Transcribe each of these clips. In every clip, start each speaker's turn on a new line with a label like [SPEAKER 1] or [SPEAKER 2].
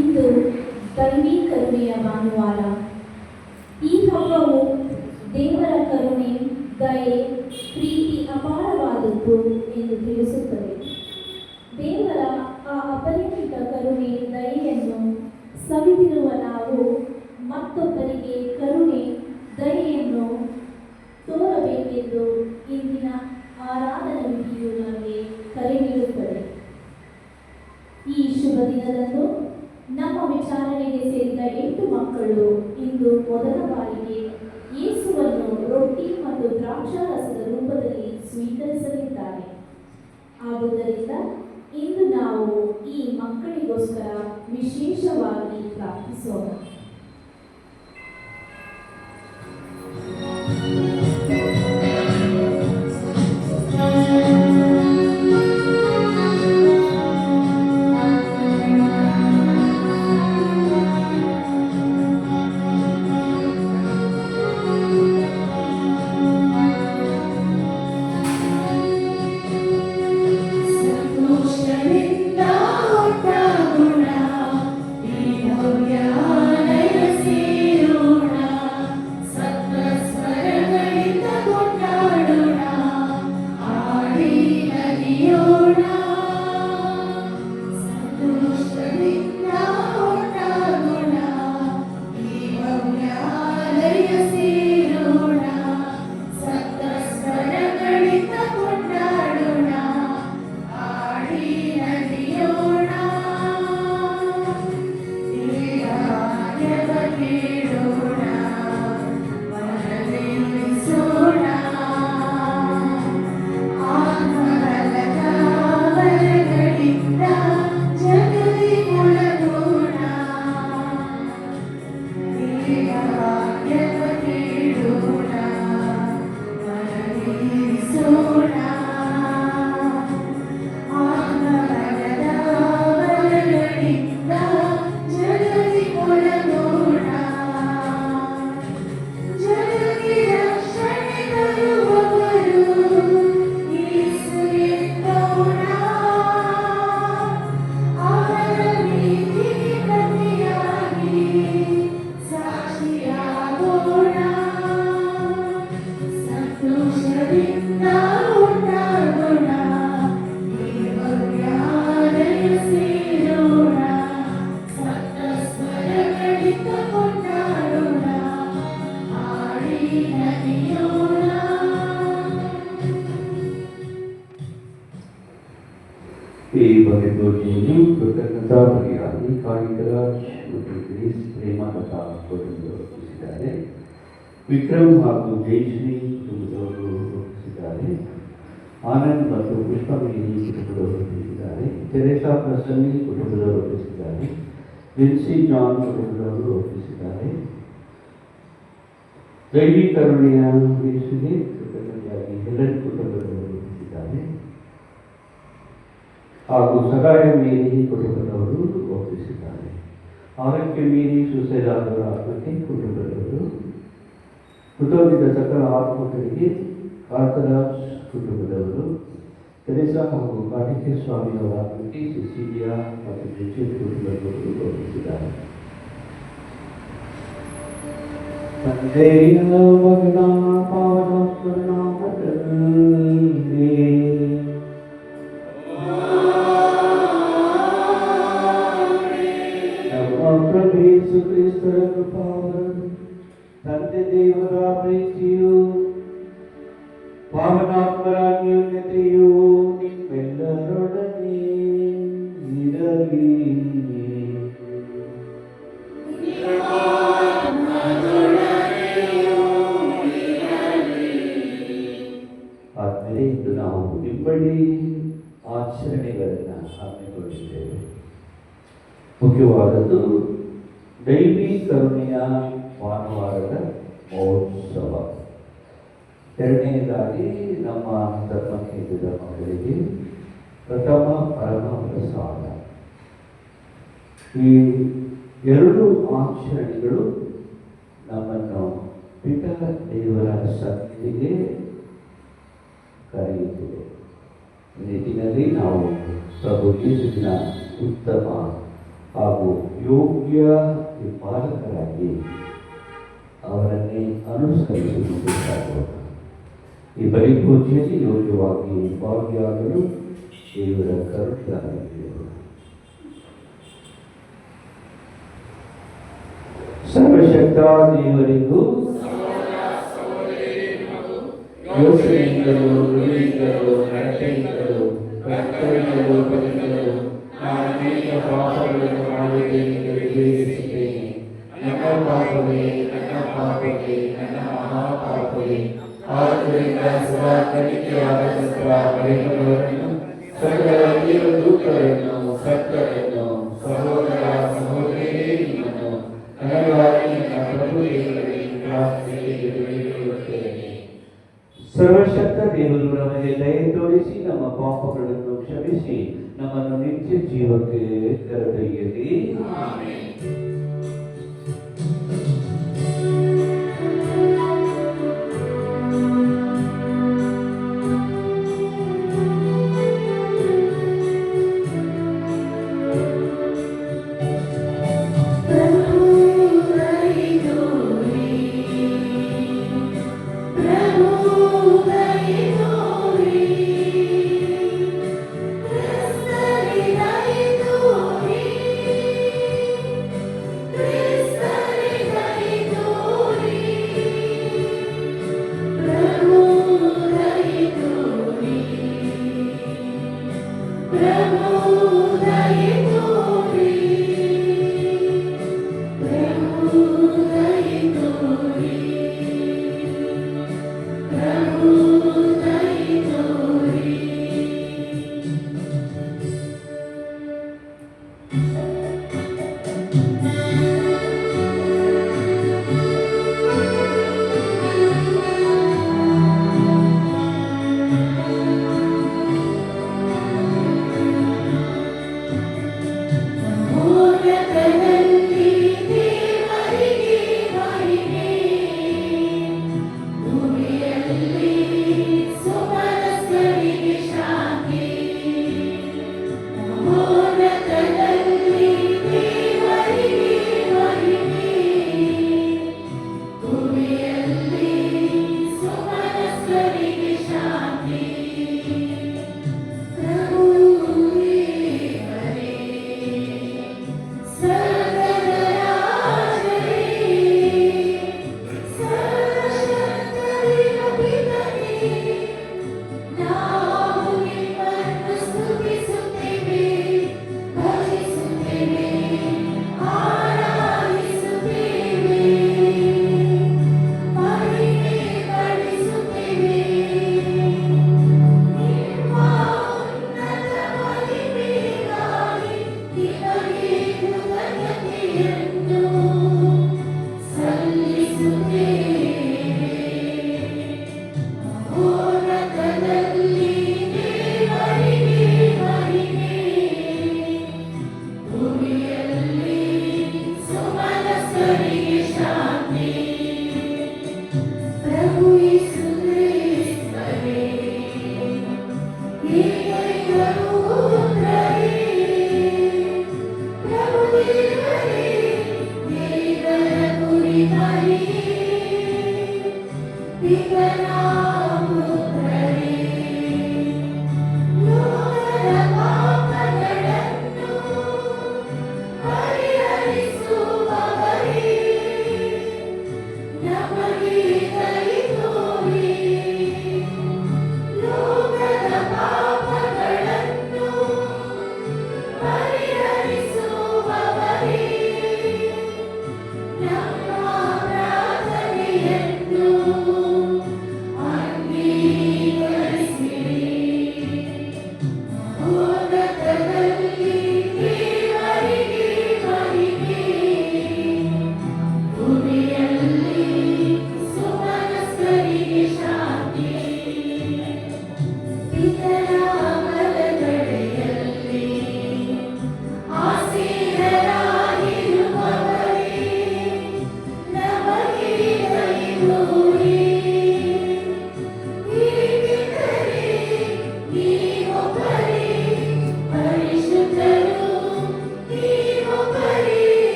[SPEAKER 1] ಇಂದು ದೈವಿ ಕರುಣೆಯ ಭಾನುವಾರ. ಈ ಹಬ್ಬವು ದೇವರ ಕರುಣೆ, ದಯೆ, ಪ್ರೀತಿ ಅಪಾರವಾದದ್ದು ಎಂದು ತಿಳಿಸುತ್ತದೆ. ದೇವರ ಆ ಅಪರಿಮಿತ ಕರುಣೆ, ದಯೆಯನ್ನು ಸವಿದಿರುವ ನಾವು ಮತ್ತೊಬ್ಬರಿಗೆ ಕರುಣೆ, ದಯೆಯನ್ನು ತೋರಬೇಕೆಂದು ಇಂದಿನ ಆರಾಧನಾ ವಿಧಿಯು ನಮಗೆ ಕರೆ ನೀಡುತ್ತದೆ. ಈ ಶುಭ ದಿನದಂದು ನಮ್ಮ ವಿಚಾರಣೆಗೆ ಸೇರಿದ 8 ಮಕ್ಕಳು ಇಂದು ಮೊದಲ ಬಾರಿಗೆ ಯೇಸುವನ್ನು ರೊಟ್ಟಿ ಮತ್ತು ದ್ರಾಕ್ಷಾರಸದ ರೂಪದಲ್ಲಿ ಸ್ವೀಕರಿಸಲಿದ್ದಾರೆ. ಆದುದರಿಂದ ಇಂದು ನಾವು ಈ ಮಕ್ಕಳಿಗೋಸ್ಕರ ವಿಶೇಷವಾಗಿ ಪ್ರಾರ್ಥಿಸೋಣ.
[SPEAKER 2] ಈ ಬಗೆಗೋಷ್ಠಿಯನ್ನು ಕೃತಜ್ಞತಾ ಬಗೆಯಾಗಿ ಕಾಳಿಕರಾಜ್ ಮತ್ತು ಗ್ರೀಸ್ ಪ್ರೇಮಲತಾ ಕುಟುಂಬದವರು ರೂಪಿಸಿದ್ದಾರೆ. ವಿಕ್ರಮ್ ಹಾಗೂ ಜಯಶ್ರೀ ಕುಟುಂಬದವರು ರೂಪಿಸಿದ್ದಾರೆ. ಆನಂದ್ ಮತ್ತು ಪುಷ್ಪಮೇರಿ ಕುಟುಂಬದವರು ರೂಪಿಸಿದ್ದಾರೆ. ತೆರೇಸಾ ಪ್ರಸನ್ನಿ ಕುಟುಂಬದವರು ರೂಪಿಸಿದ್ದಾರೆ. ವಿನ್ಸಿ ಜಾನ್ ಕುಟುಂಬದವರು ರೂಪಿಸಿದ್ದಾರೆ. ದೈವಿ ಕರುಣೆಯ ಯೇಸುವಿಗೆ ಕೃತಜ್ಞತೆಯಾಗಿ ಹೆಲನ್ ಕುಟುಂಬದವರು ರೂಪಿಸಿದ್ದಾರೆ. ಹಾಗೂ ಸಗಾಯ ಮೇರಿ ಕುಟುಂಬದವರು ಒಪ್ಪಿಸಿದ್ದಾರೆ. ಆರೋಗ್ಯ ಮೀರಿ ಸುಸೇದಾದವರ ಆತ್ಮಕ್ಕೆ ಕುಟುಂಬದವರು, ಹುಟ್ಟೋದಿದ್ದ ಸಕಲ ಆತ್ಮಕರಿಗೆ ಕಾರ್ತರಾಜ್ ಕುಟುಂಬದವರು, ತೆರೇಸಾ ಹಾಗೂ ಕಾರ್ತಿಕೇಯ ಸ್ವಾಮಿಯವರ ಆತ್ಮಕ್ಕೆ ಸಿಸಿಲಿಯಾ ಮತ್ತು ರಿಚರ್ಡ್ ಕುಟುಂಬದವರು ಒಪ್ಪಿಸಿದ್ದಾರೆ. ತಂದೆಯ ಮಗನ ಪಾವನಾತ್ಮನ ನಾಮದಲ್ಲಿ ನಮ್ಮ ಯೇಸು ಕ್ರಿಸ್ತರ ಕೃಪಾವರನು ತಂದೆ ದೇವರ ಪ್ರೀತಿಯು ಪಾವನಾತ್ಮರ ಅನ್ಯೋನ್ಯತೆಯು ನಿಮ್ಮೆಲ್ಲರೊಡನೆ ಇರಲಿ. ಆದ್ಮೇಲೆ ಇಂದು ನಾವು ನಿಂಬಳಿ ಆಚರಣೆಗಳನ್ನು ಹಮ್ಮಿಕೊಂಡಿದ್ದೇವೆ. ಮುಖ್ಯವಾದದ್ದು ದೈವಿ ಕರುಣೆಯ ಭಾನುವಾರದ ಮಹೋತ್ಸವ. ಎರಡನೇದಾಗಿ ನಮ್ಮ ಧರ್ಮಕೇಂದ್ರದ ಮಕ್ಕಳಿಗೆ ಪ್ರಥಮ ಪರಮ ಪ್ರಸಾದ. ಈ ಎರಡು ಆಚರಣೆಗಳು ನಮ್ಮನ್ನು ಪಿತ ದೇವರ ಸನ್ನಿಧಿಗೆ ಕರೆಯುತ್ತಿದೆ. ಈ ನಿಟ್ಟಿನಲ್ಲಿ ನಾವು ಪ್ರಭು ಯೇಸುವಿನ ಉತ್ತಮ ಹಾಗೂ ಯೋಗ್ಯ ಪಾಲಕರಾಗಿ ಅವರನ್ನೇ ಅನುಸರಿಸುವುದು ಸಾಧ್ಯ. ಈ ಬಲಿಪೂಜೆಯಲ್ಲಿ ಯೋಗ್ಯವಾಗಿ ಭಾಗಿಯಾಗಲು ದೇವರ ಕರುಣೆಯಾಗಿದೆ. ಸರ್ವಶಕ್ತ ದೇವರಿಗೂ ಯೋಚನೆಯಿಂದಲೂ ನುಡಿಯಿಂದಲೂ ನಡತೆಯಿಂದಲೂ ಕರ್ತವ್ಯಗಳು ಬದುಕಲು ನಾನು ಅನೇಕ ಪಾಪಗಳನ್ನು ಮಾಡಿದ್ದೇನೆ, ವಿವೇಚಿಸುತ್ತೇನೆ. ನನ್ನ ಪಾಪವೇ, ನನ್ನ ಪಾಪವೇ, ನನ್ನ ಮಹಾಪಾಪವೇ. ಆದ್ದರಿಂದ ಸದಾ ಕಲಿಕೆಯಾದಂಥ ಬರೆಯುವವರನ್ನು, ಸಕಲ ದೇವದೂತರನ್ನು, ಸತ್ಯರನ್ನು, ಸಹೋದರ ಸಹೋದರಿಯರೇ, ನಿಮ್ಮನ್ನು ನನಗಾಗಿ ನನ್ನ ಪ್ರಭು ದೇವರಲ್ಲಿ ಪ್ರಾರ್ಥಿಸುತ್ತೇನೆ. ಸರ್ವಶಕ್ತ ದೇವರು ನಮಗೆ ದಯೆ ತೋರಿಸಿ ನಮ್ಮ ಪಾಪಗಳನ್ನು ಕ್ಷಮಿಸಿ ನಮ್ಮನ್ನು ನಿತ್ಯ ಜೀವಕ್ಕೆ ಕರೆದೊಯ್ಯಲಿ.
[SPEAKER 3] Cristo,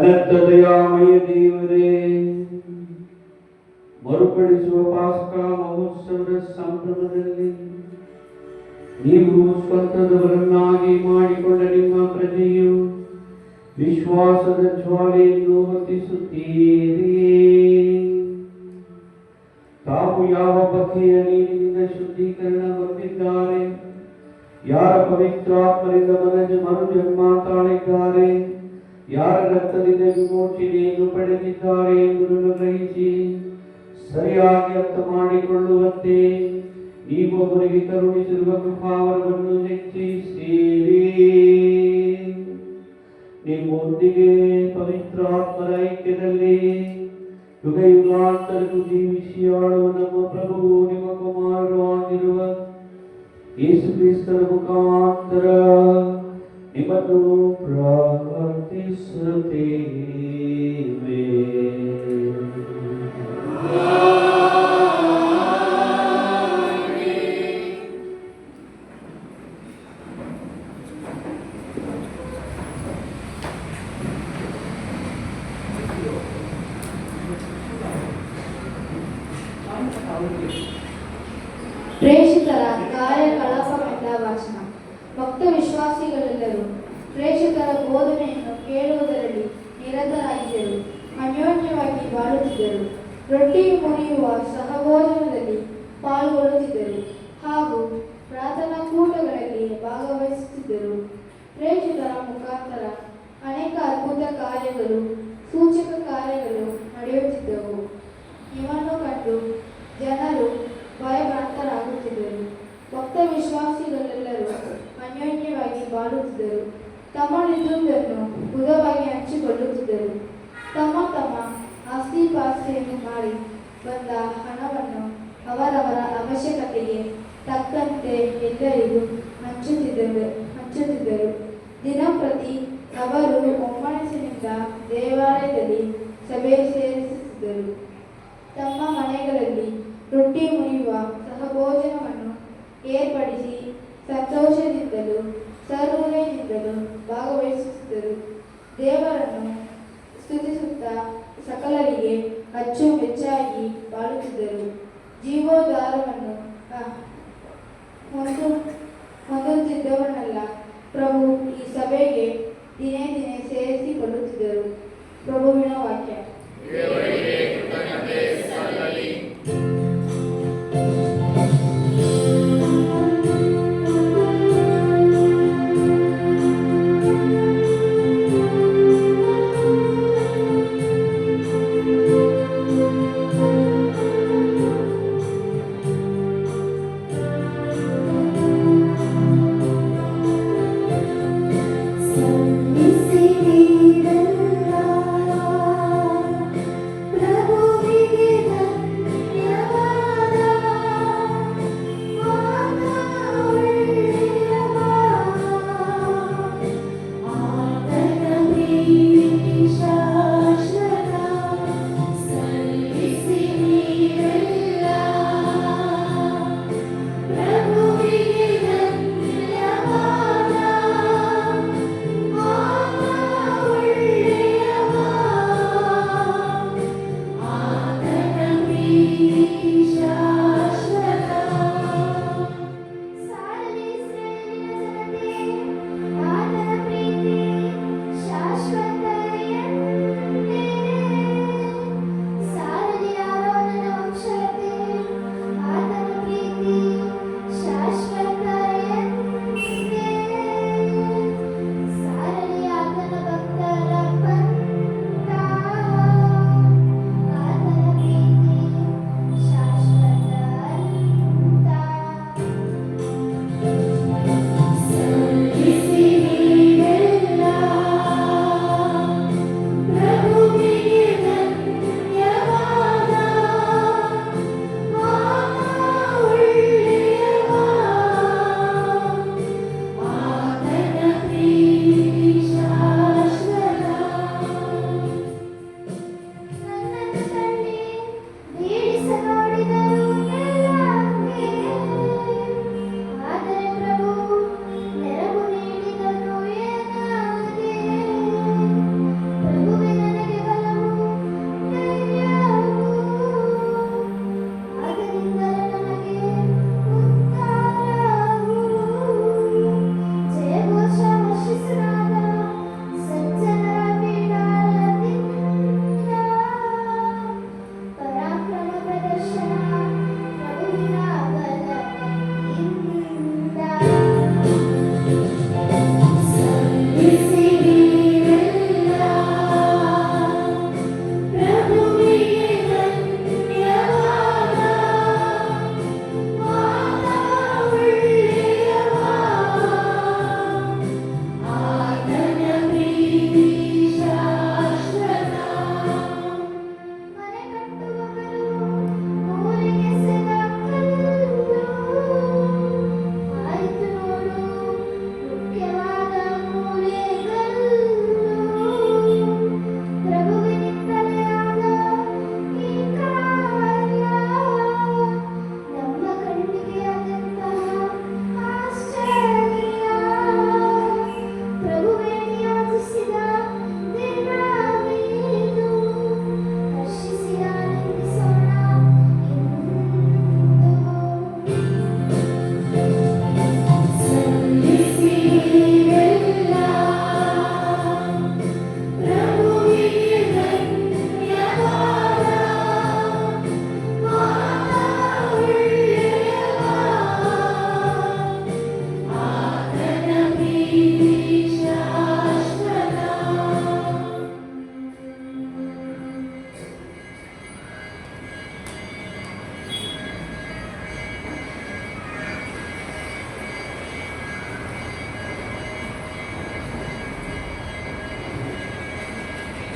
[SPEAKER 2] ಅನಂತ ದಯಾಮಯ ದೇವರೇ, ಮರುಕಳಿಸುವ ಪಾಸ್ಕಾ ಮಹೋತ್ಸವದ ಸಂಭ್ರಮದಲ್ಲಿ ನೀವು ಸ್ವಂತದವರನ್ನಾಗಿ ಮಾಡಿಕೊಂಡ ನಿಮ್ಮ ಪ್ರಜೆಯು ವಿಶ್ವಾಸದ ಜ್ವಾಲೆಯನ್ನು ಹೊತ್ತಿಸುತ್ತೀರಿ. ತಾವು ಯಾವ ಬಗೆಯ ನೀರಿನಿಂದ ಶುದ್ಧೀಕರಣ ಹೊಂದಿದ್ದಾರೆ, ಯಾರ ಪವಿತ್ರಾತ್ಮರಿಂದ ಮರುಜನ್ಮ ತಾಳಿದ್ದಾರೆ, ಯಾರ ರಕ್ತದಿಂದ ವಿಮೋಚನೆಯನ್ನು ಪಡೆದಿದ್ದಾರೆ ಎಂಬುದನ್ನು ಗ್ರಹಿಸಿ ಸರಿಯಾಗಿ ಅರ್ಥ ಮಾಡಿಕೊಳ್ಳುವಂತೆ ನೀವು ಅವರಿಗೆ ಕರುಣಿಸಿರುವ ಕೃಪಾವರವನ್ನು ಹೆಚ್ಚಿಸಿರಿ. ನಿಮ್ಮೊಂದಿಗೆ ಪವಿತ್ರಾತ್ಮರ ಐಕ್ಯದಲ್ಲಿ ಯುಗ ಯುಗಾಂತರಕ್ಕೂ ಜೀವಿಸಿ ಆಳುವ ನಮ್ಮ ಪ್ರಭುವು ನಿಮ್ಮ ಕುಮಾರರು ಆಗಿರುವ ಯೇಸು ಕ್ರಿಸ್ತರ ಮುಖಾಂತರ ನಿಮ್ಮನ್ನು ಪ್ರಾರ್ಥಿಸುತ್ತೇವೆ.
[SPEAKER 3] ಪ್ರೇಷಿತರ ಕಾರ್ಯಕಲಾಪವೆಂದ ಭಾಷಣ. ಭಕ್ತ ವಿಶ್ವಾಸಿಗಳೆಲ್ಲರೂ ಪ್ರೇಷಿತರ ಬೋಧನೆಯನ್ನು ಕೇಳುವುದರಲ್ಲಿ ನಿರತರಾಗಿದ್ದರು, ಅನ್ಯೋನ್ಯವಾಗಿ ಬಾಳುತ್ತಿದ್ದರು, ರೊಟ್ಟಿ ಮುರಿಯುವ ಸಹಭೋಜನದಲ್ಲಿ ಪಾಲ್ಗೊಳ್ಳುತ್ತಿದ್ದರು ಹಾಗೂ ಪ್ರಾರ್ಥನಾ ಕೂಟಗಳಲ್ಲಿ ಭಾಗವಹಿಸುತ್ತಿದ್ದರು. ಪ್ರೇಷಿತರ ಮುಖಾಂತರ ಅನೇಕ ಅದ್ಭುತ ಕಾರ್ಯಗಳು, ಸೂಚಕ ಕಾರ್ಯಗಳು ನಡೆಯುತ್ತಿದ್ದವು. ಇವನ್ನು ಕಂಡು ಜನರು ಭಯಭ್ರಾಂತರಾಗುತ್ತಿದ್ದರು. ಭಕ್ತ ವಿಶ್ವಾಸಿಗಳೆಲ್ಲರೂ ಅನ್ಯೋನ್ಯವಾಗಿ ಬಾಳುತ್ತಿದ್ದರು, ತಮ್ಮಲ್ಲಿದ್ದುದನ್ನು ಬುಧವಾಗಿ ಹಂಚಿಕೊಳ್ಳುತ್ತಿದ್ದರು. ತಮ್ಮ ತಮ್ಮ ಆಸ್ತಿಪಾಸ್ತಿಯನ್ನು ಮಾಡಿ ಬಂದ ಹಣವನ್ನು ಅವರವರ ಅವಶ್ಯಕತೆಗೆ ತಕ್ಕಂತೆ ಎಲ್ಲರಿಗೂ ಹಂಚುತ್ತಿದ್ದರು. ದಿನಪ್ರತಿ ಅವರು ಒಮ್ಮನಸ್ಸಿನಿಂದ ದೇವಾಲಯದಲ್ಲಿ ಸಭೆ ಸೇರಿಸುತ್ತಿದ್ದರು. ತಮ್ಮ ಮನೆಗಳಲ್ಲಿ ರೊಟ್ಟಿ ಮುರಿಯುವ ಸಹಭೋಜನವನ್ನು ಏರ್ಪಡಿಸಿ ಸಂತೋಷದಿಂದಲೂ ಸಹೃದಯದಿಂದಲೂ ಭಾಗವಹಿಸುತ್ತಿದ್ದರು. ದೇವರನ್ನು ಸ್ತುತಿಸುತ್ತಾ ಸಕಲರಿಗೆ ಅಚ್ಚುಮೆಚ್ಚಾಗಿ ಬಾಳುತ್ತಿದ್ದರು. ಜೀವೋದ್ಧಾರವನ್ನು ಹೊಂದುತ್ತಿದ್ದವರನ್ನೆಲ್ಲ ಪ್ರಭು ಈ ಸಭೆಗೆ ದಿನೇ ದಿನೇ ಸೇರಿಸಿಕೊಳ್ಳುತ್ತಿದ್ದರು. ಪ್ರಭುವಿನ ವಾಕ್ಯ.
[SPEAKER 4] ಸಲ್ಲಿಸಿದೆಲ್ಲ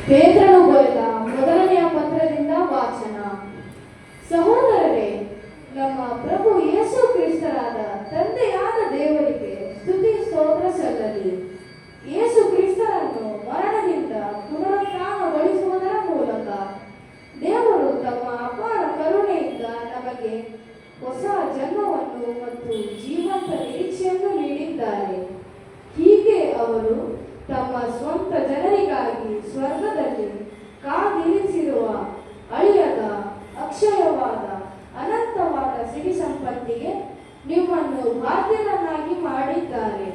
[SPEAKER 3] ಪೇತ್ರನು ಬರೆದ ಮೊದಲನೆಯ ಪತ್ರದಿಂದ ವಾಚನ. ಸಹೋದರರೇ, ನಮ್ಮ ಪ್ರಭು ಯೇಸು ಕ್ರಿಸ್ತರಾದ ತಂದೆಯಾದ ದೇವರಿಗೆ ಸ್ತುತಿ ಸ್ತೋತ್ರ ಸಲ್ಲಲಿ. ಯೇಸು ಕ್ರಿಸ್ತರನ್ನು ಮರಣದಿಂದ ಪುನರುತ್ಥಾನಗೊಳಿಸುವುದರ ಮೂಲಕ ದೇವರು ತಮ್ಮ ಅಪಾರ ಕರುಣೆಯಿಂದ ನಮಗೆ ಹೊಸ ಜನ್ಮವನ್ನು ಮತ್ತು ಜೀವಂತ ನಿರೀಕ್ಷೆಯನ್ನು ನೀಡಿದ್ದಾರೆ. ಹೀಗೆ ಅವರು ತಮ್ಮ ಸ್ವಂತ ಜನರಿಗಾಗಿ ಸ್ವರ್ಗದಲ್ಲಿ ಕಾದಿರಿಸಿರುವ ಅಳಿಯದ ಅಕ್ಷಯವಾದ ಅನಂತವಾದ ಸಿರಿ ಸಂಪತ್ತಿಗೆ ನಿಮ್ಮನ್ನು ಬಾಧ್ಯರನ್ನಾಗಿ ಮಾಡಿದ್ದಾರೆ.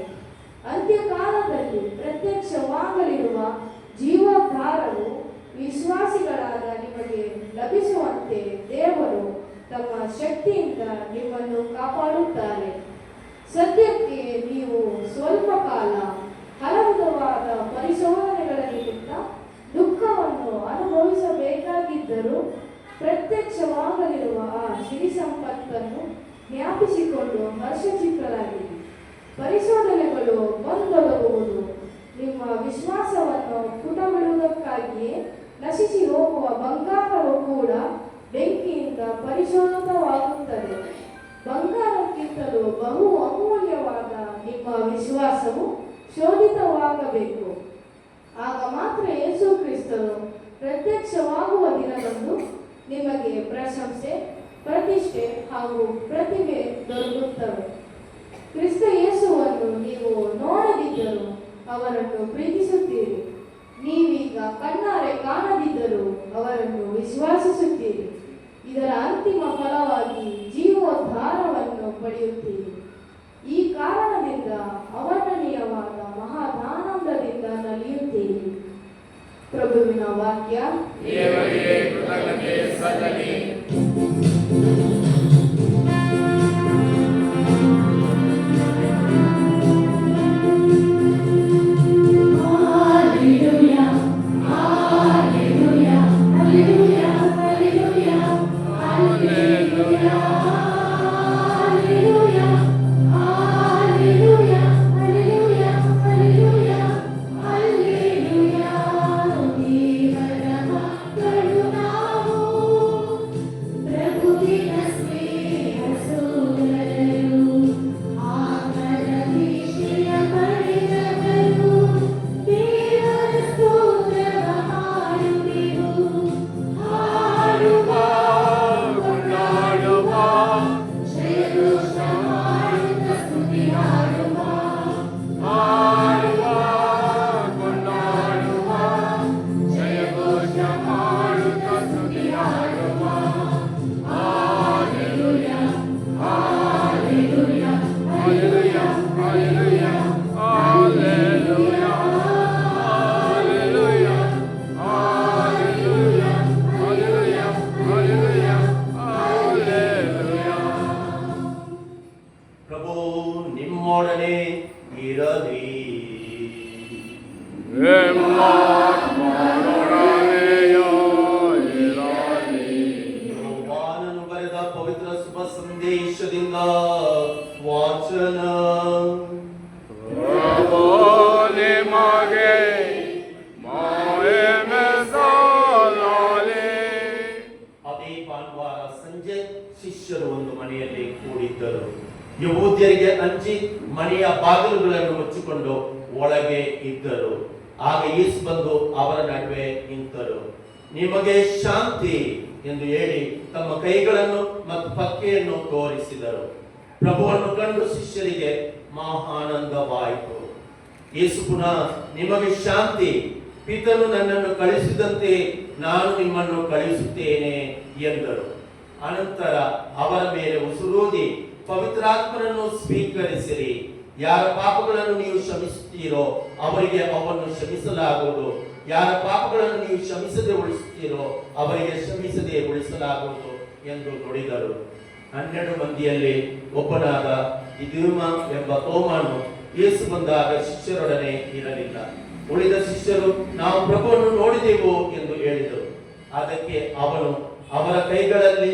[SPEAKER 3] ಅಂತ್ಯಕಾಲದಲ್ಲಿ ಪ್ರತ್ಯಕ್ಷವಾಗಲಿರುವ ಜೀವೋದ್ಧಾರವು ವಿಶ್ವಾಸಿಗಳಾದ ನಿಮಗೆ ಲಭಿಸುವಂತೆ ದೇವರು ತಮ್ಮ ಶಕ್ತಿಯಿಂದ ನಿಮ್ಮನ್ನು ಕಾಪಾಡುತ್ತಾರೆ. ಸದ್ಯಕ್ಕೆ ನೀವು ಸ್ವಲ್ಪ ಕಾಲ ಹಲವಿಧವಾದ ಪರಿಶೋಧನೆಗಳ ನಿಮಿತ್ತ ದುಃಖವನ್ನು ಅನುಭವಿಸಬೇಕಾಗಿದ್ದರೂ ಪ್ರತ್ಯಕ್ಷವಾಗಲಿರುವ ಆ ಸಿರಿ ಸಂಪತ್ತನ್ನು ಜ್ಞಾಪಿಸಿಕೊಂಡು ಹರ್ಷಚಿತ್ತರಾಗಿರಿ. ಪರಿಶೋಧನೆಗಳು ಬಂದೊದಗುವುದು ನಿಮ್ಮ ವಿಶ್ವಾಸವನ್ನು ಪುಟಬಿಡುವುದಕ್ಕಾಗಿಯೇ ನಶಿಸಿ ಹೋಗುವ ಬಂಗಾರವು ಕೂಡ ಬೆಂಕಿಯಿಂದ ಪರಿಶೋಧಿತವಾಗುತ್ತದೆ. ಬಂಗಾರಕ್ಕಿಂತಲೂ ಬಹು ಅಮೂಲ್ಯವಾದ ನಿಮ್ಮ ವಿಶ್ವಾಸವು ಶೋಧಿತವಾಗಬೇಕು. ಆಗ ಮಾತ್ರ ಯೇಸು ಕ್ರಿಸ್ತನು ಪ್ರತ್ಯಕ್ಷವಾಗುವ ದಿನದಂದು ನಿಮಗೆ ಪ್ರಶಂಸೆ, ಪ್ರತಿಷ್ಠೆ ಹಾಗೂ ಪ್ರತಿಭೆ ದೊರಕುತ್ತವೆ. ಕ್ರಿಸ್ತ ಯೇಸುವನ್ನು ನೀವು ನೋಡದಿದ್ದರೂ ಅವರನ್ನು ಪ್ರೀತಿಸುತ್ತೀರಿ. ನೀವೀಗ ಕಣ್ಣಾರೆ ಕಾಣದಿದ್ದರೂ ಅವರನ್ನು ವಿಶ್ವಾಸಿಸುತ್ತೀರಿ. ಇದರ ಅಂತಿಮ ಫಲವಾಗಿ ಜೀವೋದ್ಧಾರವನ್ನು ಪಡೆಯುತ್ತೀರಿ. ಈ ಕಾರಣದಿಂದ ಅವರ್ಣನೀಯವಾದ ಮಹಾದಾನಂದದಿಂದ ನಲಿಯುತ್ತೀರಿ. ಪ್ರಭುವಿನ ವಾಕ್ಯ.
[SPEAKER 4] ದೇವರಿಗೆ ಕೃತಜ್ಞತೆ ಸಲ್ಲಲಿ.
[SPEAKER 2] ಯೋಹಾನನು ಬರೆದ ಪವಿತ್ರ ಶುಭ ಸಂದೇಶದಿಂದ ವಾಚನ. ಅದೇ ಭಾನುವಾರ ಸಂಜೆ ಶಿಷ್ಯರು ಒಂದು ಮನೆಯಲ್ಲಿ ಕೂಡಿದ್ದರು. ಯಹೂದ್ಯರಿಗೆ ಅಂಜಿ ಮನೆಯ ಬಾಗಿಲುಗಳನ್ನು ಮುಚ್ಚಿಕೊಂಡು ಒಳಗೆ ಇದ್ದರು. ಆಗ ಯೇಸು ಬಂದು ಅವರ ನಡುವೆ ನಿಂತರು. ನಿಮಗೆ ಶಾಂತಿ ಎಂದು ಹೇಳಿ ತಮ್ಮ ಕೈಗಳನ್ನು ಮತ್ತು ಪಕ್ಕೆಯನ್ನು ತೋರಿಸಿದರು. ಪ್ರಭುವನ್ನು ಕಂಡು ಶಿಷ್ಯರಿಗೆ ಮಹಾನಂದವಾಯಿತು. ಯೇಸು ಪುನಃ ನಿಮಗೆ ಶಾಂತಿ, ಪಿತನು ನನ್ನನ್ನು ಕಳಿಸಿದಂತೆ ನಾನು ನಿಮ್ಮನ್ನು ಕಳಿಸುತ್ತೇನೆ ಎಂದರು. ಅನಂತರ ಅವರ ಮೇಲೆ ಉಸಿರೂದಿ ಪವಿತ್ರಾತ್ಮನನ್ನು ಸ್ವೀಕರಿಸಿರಿ. ಯಾರ ಪಾಪಗಳನ್ನು ನೀವು ಕ್ಷಮಿಸುತ್ತೀರೋ ಅವರಿಗೆ ಅವನ್ನು ಕ್ಷಮಿಸಲಾಗುವುದು. ಯಾರ ಪಾಪಗಳನ್ನು ನೀವು ಕ್ಷಮಿಸದೆ ಉಳಿಸುತ್ತೀರೋ ಅವರಿಗೆ ಕ್ಷಮಿಸದೆ ಉಳಿಸಲಾಗುವುದು ಎಂದು ನುಡಿದರು. 12 ಮಂದಿಯಲ್ಲಿ ಒಬ್ಬನಾದ ದಿದುಮ ಎಂಬ ತೋಮನು ಯೇಸು ಬಂದಾಗ ಶಿಷ್ಯರೊಡನೆ ಇರಲಿಲ್ಲ. ಉಳಿದ ಶಿಷ್ಯರು ನಾವು ಪ್ರಭುವನ್ನು ನೋಡಿದೆವು ಎಂದು ಹೇಳಿದರು. ಅದಕ್ಕೆ ಅವನು, ಅವರ ಕೈಗಳಲ್ಲಿ